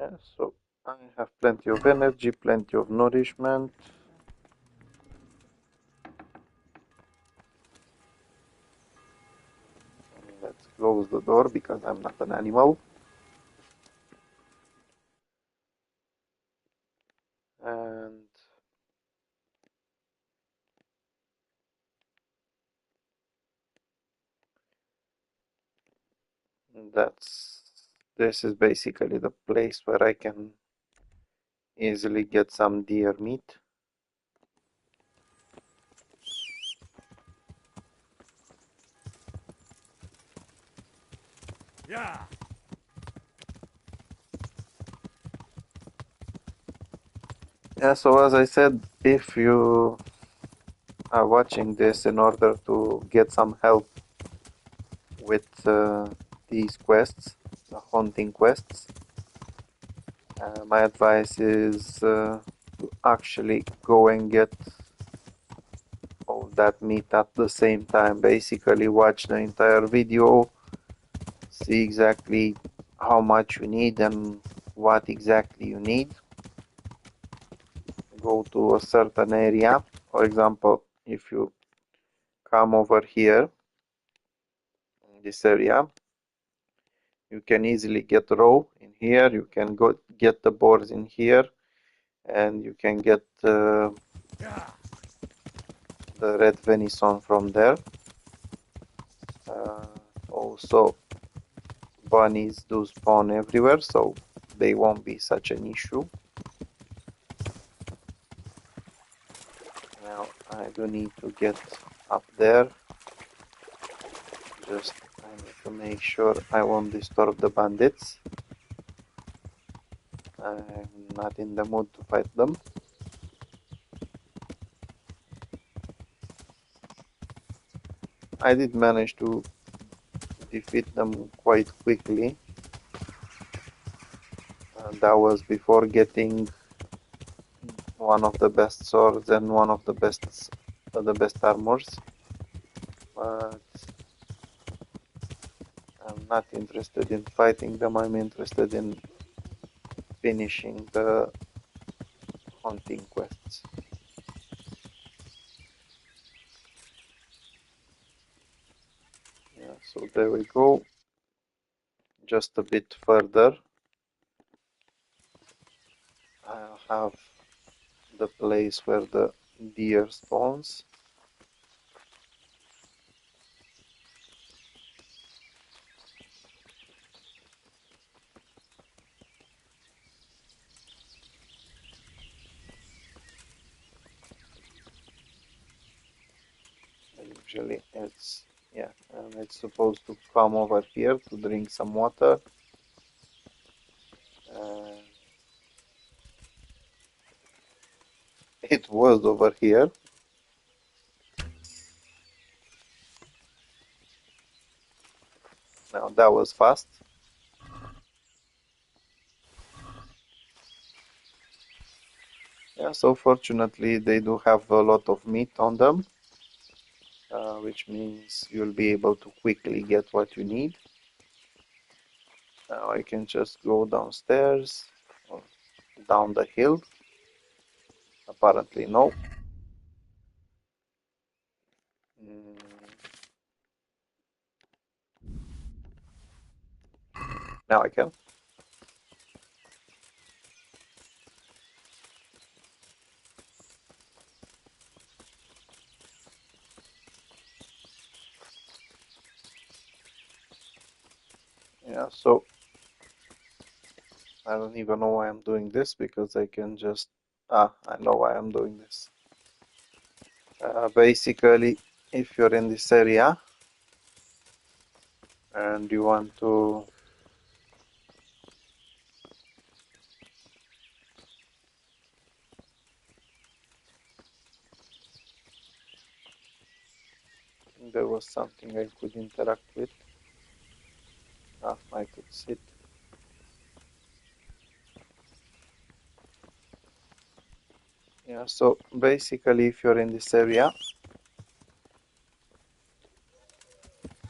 Yeah, so I have plenty of energy, plenty of nourishment. Let's close the door because I'm not an animal. And this is basically the place where I can easily get some deer meat. Yeah. Yeah, so as I said, if you are watching this in order to get some help with these quests, the hunting quests, my advice is to actually go and get all that meat at the same time. Basically, watch the entire video, see exactly how much you need and what exactly you need. Go to a certain area. For example, if you come over here in this area, you can easily get raw in here. You can go get the boars in here, and you can get the red venison from there. Also, bunnies do spawn everywhere, so they won't be such an issue. Now I do need to get up there. Just I need to make sure I won't disturb the bandits. I'm not in the mood to fight them. I did manage to defeat them quite quickly. That was before getting one of the best swords and one of the best armors. But I'm not interested in fighting them. I'm interested in finishing the hunting quests. Yeah, so there we go. Just a bit further, I'll have the place where the deer spawns. Usually it's, yeah, and it's supposed to come over here to drink some water. It was over here. Now that was fast. Yeah, so fortunately they do have a lot of meat on them, which means you'll be able to quickly get what you need. Now I can just go downstairs or down the hill. Apparently no. Now I can. Yeah, so I don't even know why I'm doing this because I can just... I know why I'm doing this. Basically, if you're in this area and you want to... There was something I could interact with. I could sit. Yeah, so basically if you're in this area,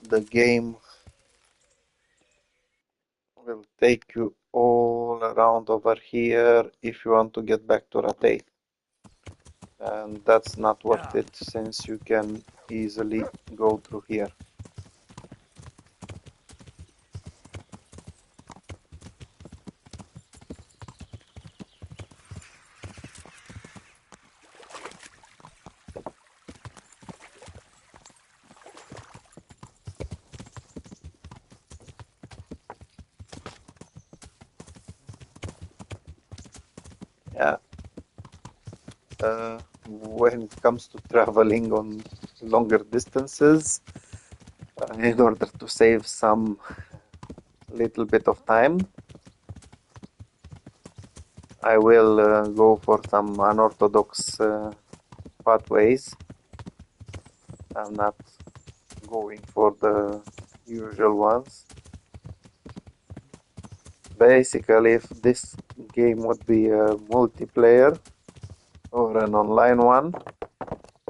the game will take you all around over here if you want to get back to Ratay. And that's not worth it since you can easily go through here. Yeah. When it comes to traveling on longer distances, in order to save some little bit of time, I will go for some unorthodox pathways. I'm not going for the usual ones. Basically, if this game would be a multiplayer or an online one,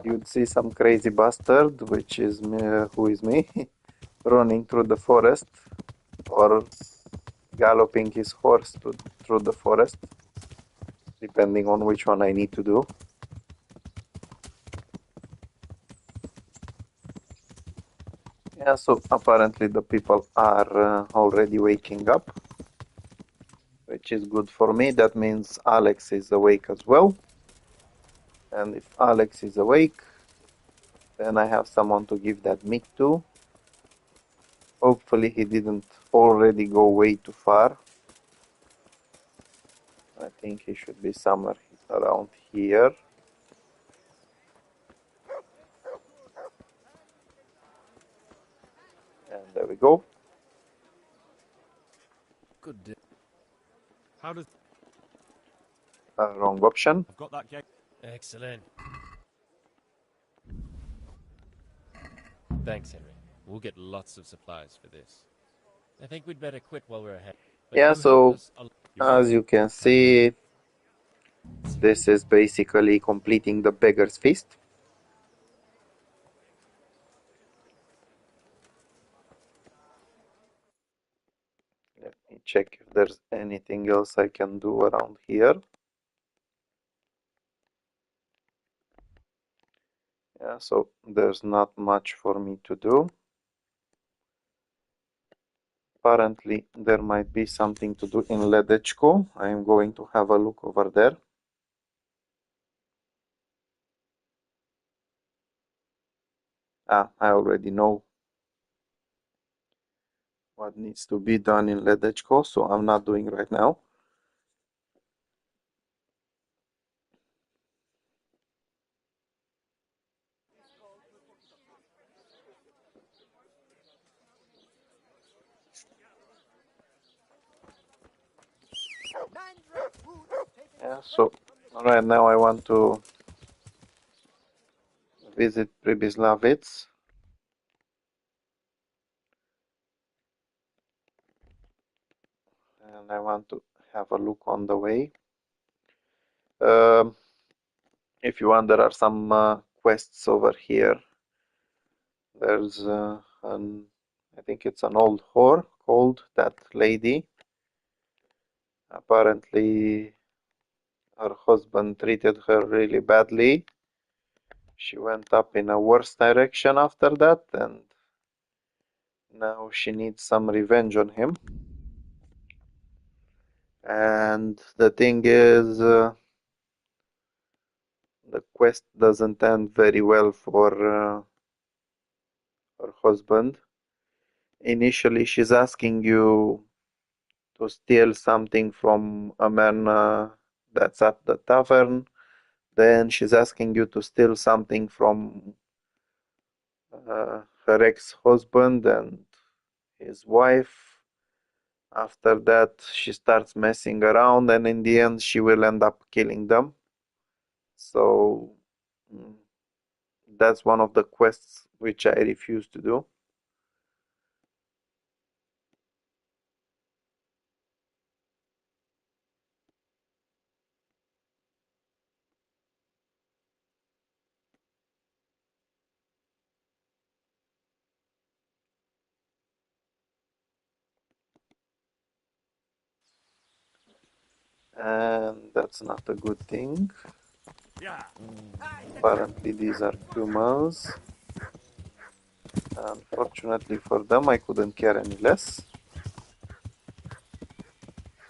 you'd see some crazy bastard, which is me, who is me, running through the forest or galloping his horse through the forest, depending on which one I need to do. Yeah, so apparently the people are already waking up, which is good for me. That means Alex is awake as well. And if Alex is awake, then I have someone to give that meat to. Hopefully he didn't already go way too far. I think he should be somewhere around here. And there we go. Good day. How does... Wrong option. I've got that gate. Excellent. Thanks, Henry. We'll get lots of supplies for this. I think we'd better quit while we're ahead. But Yeah, you so helped us as you can see, this is basically completing the beggar's feast. Let me check if there's anything else I can do around here. Yeah, so there's not much for me to do. Apparently there might be something to do in Ledechko. I am going to have a look over there. I already know what needs to be done in Ledechko, so I'm not doing right now. Yeah, so right now I want to visit Pribyslavitz. And I want to have a look on the way. If you want, there are some quests over here. There's I think it's an old whore called that lady. Apparently her husband treated her really badly. She went up in a worse direction after that, and now she needs some revenge on him. And the thing is, the quest doesn't end very well for her husband. Initially, she's asking you to steal something from a man that's at the tavern. Then she's asking you to steal something from her ex-husband and his wife. After that, she starts messing around, and in the end, she will end up killing them. So mm, that's one of the quests which I refuse to do. And that's not a good thing. Yeah. Apparently these are humans. Unfortunately for them, I couldn't care any less.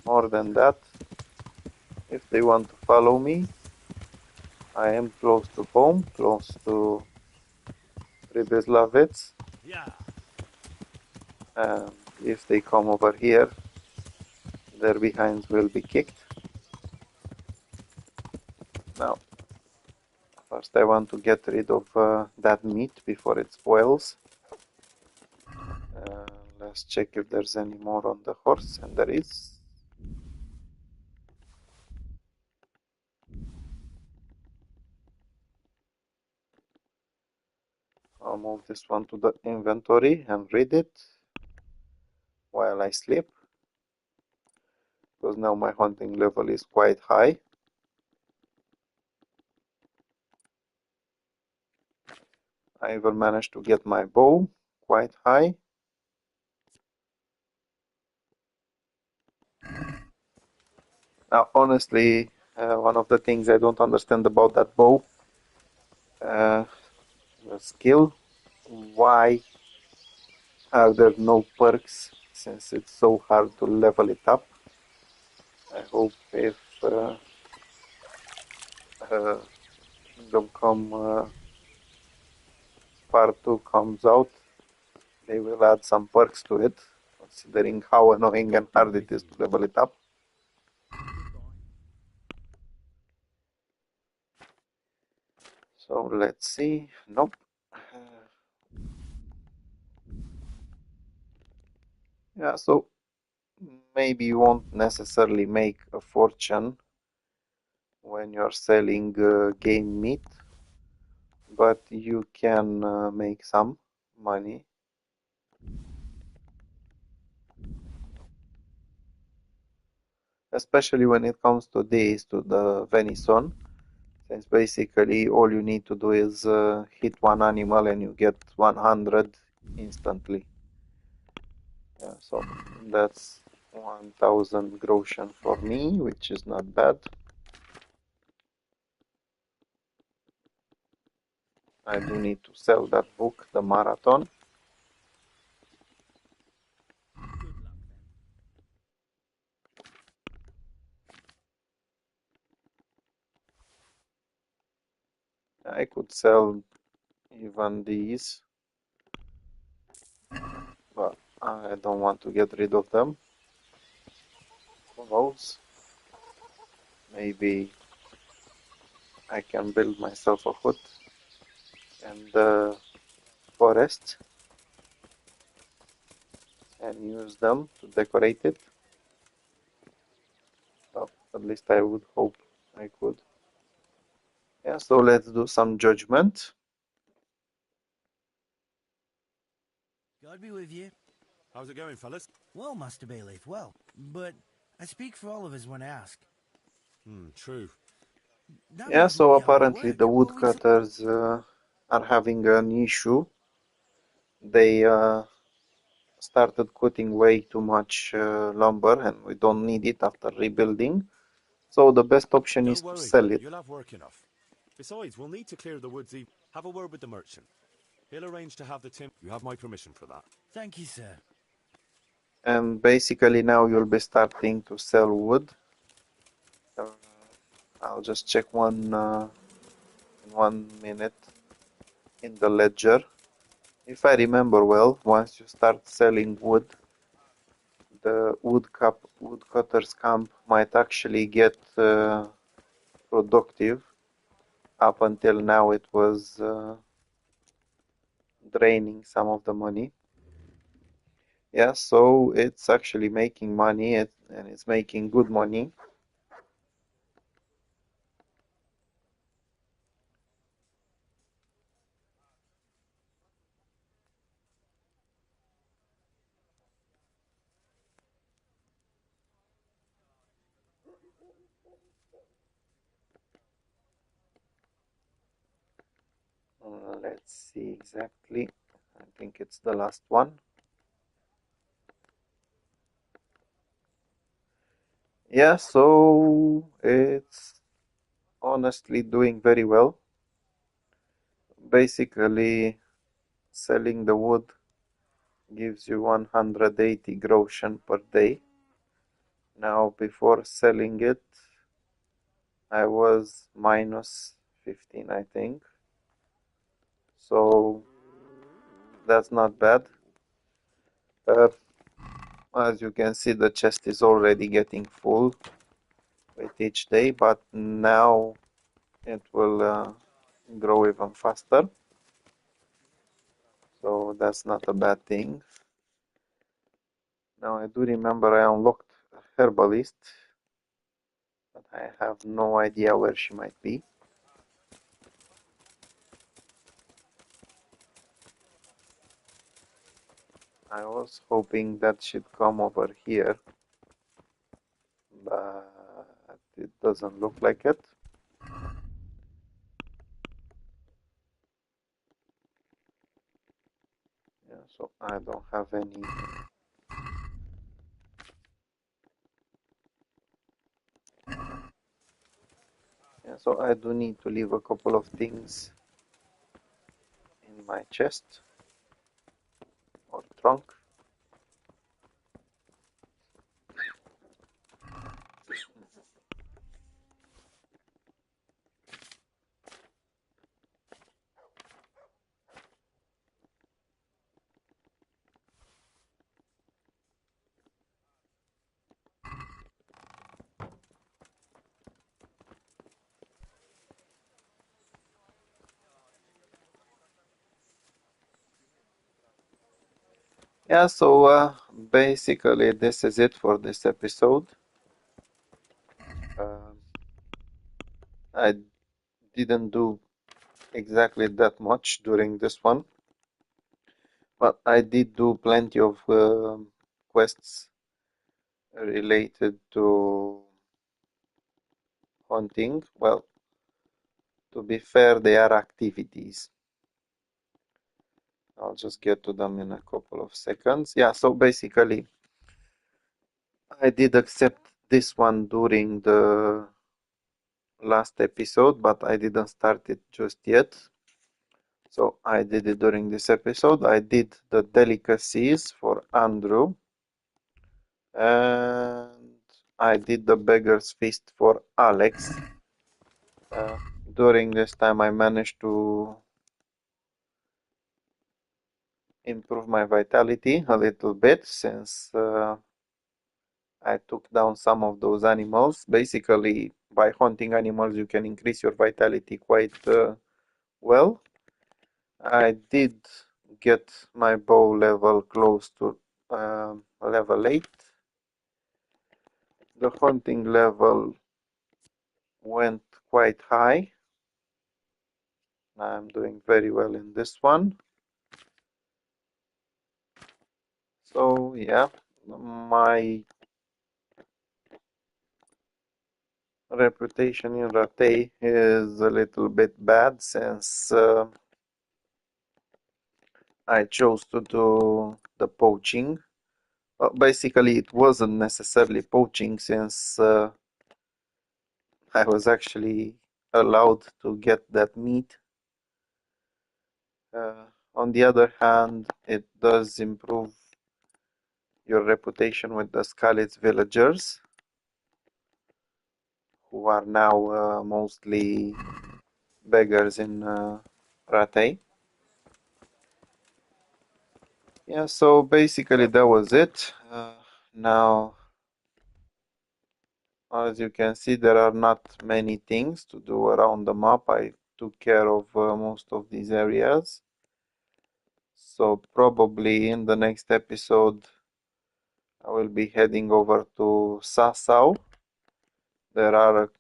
More than that, if they want to follow me, I am close to home, close to Pribyslavitz. Yeah. And if they come over here, their behinds will be kicked. Now, first I want to get rid of that meat before it spoils. Let's check if there's any more on the horse, and there is. I'll move this one to the inventory and read it while I sleep, because now my hunting level is quite high. I even managed to get my bow quite high. Now, honestly, one of the things I don't understand about that bow, the skill, why are there no perks since it's so hard to level it up? I hope if Kingdom Come Part 2 comes out, they will add some perks to it, considering how annoying and hard it is to level it up. So let's see. Nope. Yeah, so maybe you won't necessarily make a fortune when you're selling game meat, but you can make some money. Especially when it comes to this, to the venison, since basically all you need to do is hit one animal and you get 100 instantly. Yeah, so that's 1000 groschen for me, which is not bad. I do need to sell that book, The Marathon. I could sell even these, but I don't want to get rid of them. Who knows? Maybe I can build myself a hut and the forest and use them to decorate it. Well, at least I would hope I could. Yeah, so let's do some judgment. God be with you. How's it going, fellas? Well, Master Bailiff, well. But I speak for all of us when I ask. True. That Yeah, means we'll so be out of apparently work. the Will we woodcutters are having an issue. They started cutting way too much lumber and we don't need it after rebuilding. So the best option is Don't to worry. sell it. You'll have work enough. Besides, we'll need to clear the woods. Have a word with the merchant. He'll arrange to have the timber. You have my permission for that. Thank you, sir. And basically now you'll be starting to sell wood. I'll just check in 1 minute in the ledger. If I remember well, once you start selling wood, the woodcutters camp might actually get productive. Up until now it was draining some of the money. Yeah, so it's actually making money and it's making good money. Let's see exactly. I think it's the last one. Yeah, so it's honestly doing very well. Basically, selling the wood gives you 180 groschen per day. Now, before selling it, I was minus 15, I think. So that's not bad. As you can see, the chest is already getting full with each day, but now it will grow even faster. So that's not a bad thing. Now I do remember I unlocked a herbalist, but I have no idea where she might be. I was hoping that she'd come over here, but it doesn't look like it. Yeah, so I don't have any. Yeah, so I do need to leave a couple of things in my chest or trunk. Yeah, so basically this is it for this episode. Uh, I didn't do exactly that much during this one, but I did do plenty of quests related to hunting. Well, to be fair, they are activities. I'll just get to them in a couple of seconds. Yeah, so basically, I did accept this one during the last episode, but I didn't start it just yet. So I did it during this episode. I did the delicacies for Andrew, and I did the beggar's feast for Alex. During this time, I managed to improve my vitality a little bit since I took down some of those animals. Basically, by hunting animals, you can increase your vitality quite well. I did get my bow level close to level 8. The hunting level went quite high. I'm doing very well in this one. So yeah, my reputation in Ratay is a little bit bad since I chose to do the poaching. Basically, it wasn't necessarily poaching since I was actually allowed to get that meat. On the other hand, it does improve your reputation with the Skalitz villagers, who are now mostly beggars in Ratay. Yeah, so basically that was it. Now, as you can see, there are not many things to do around the map. I took care of most of these areas. So probably in the next episode, I will be heading over to Sasau. There are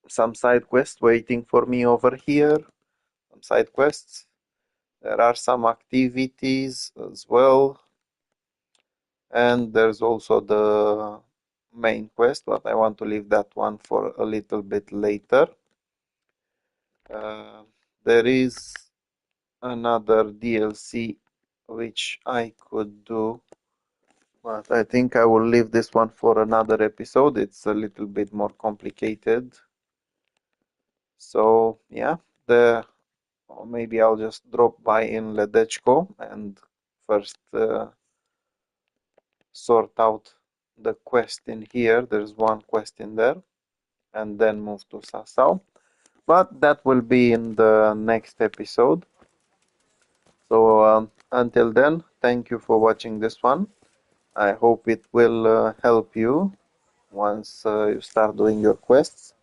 some side quests waiting for me over here. Some side quests. There are some activities as well. And there's also the main quest, but I want to leave that one for a little bit later. There is another DLC which I could do But I think I will leave this one for another episode. It's a little bit more complicated. So yeah, or maybe I'll just drop by in Ledechko and first sort out the quest in here. There's one quest in there, and then move to Sasau. But that will be in the next episode. So until then, thank you for watching this one. I hope it will help you once you start doing your quests.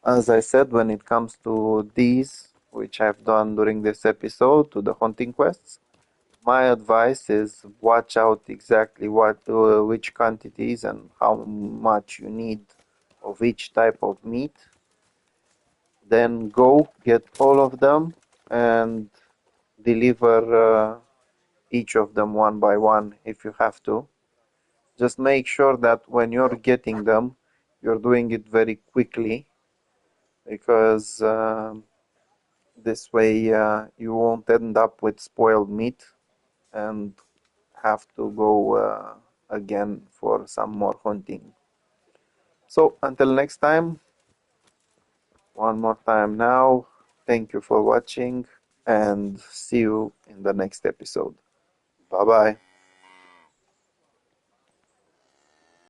As I said, when it comes to these, which I've done during this episode, to the hunting quests, my advice is watch out exactly which quantities and how much you need of each type of meat. Then go get all of them and deliver each of them one by one if you have to. Just make sure that when you're getting them, you're doing it very quickly, because this way you won't end up with spoiled meat and have to go again for some more hunting. So until next time, one more time now, thank you for watching and see you in the next episode. Bye bye.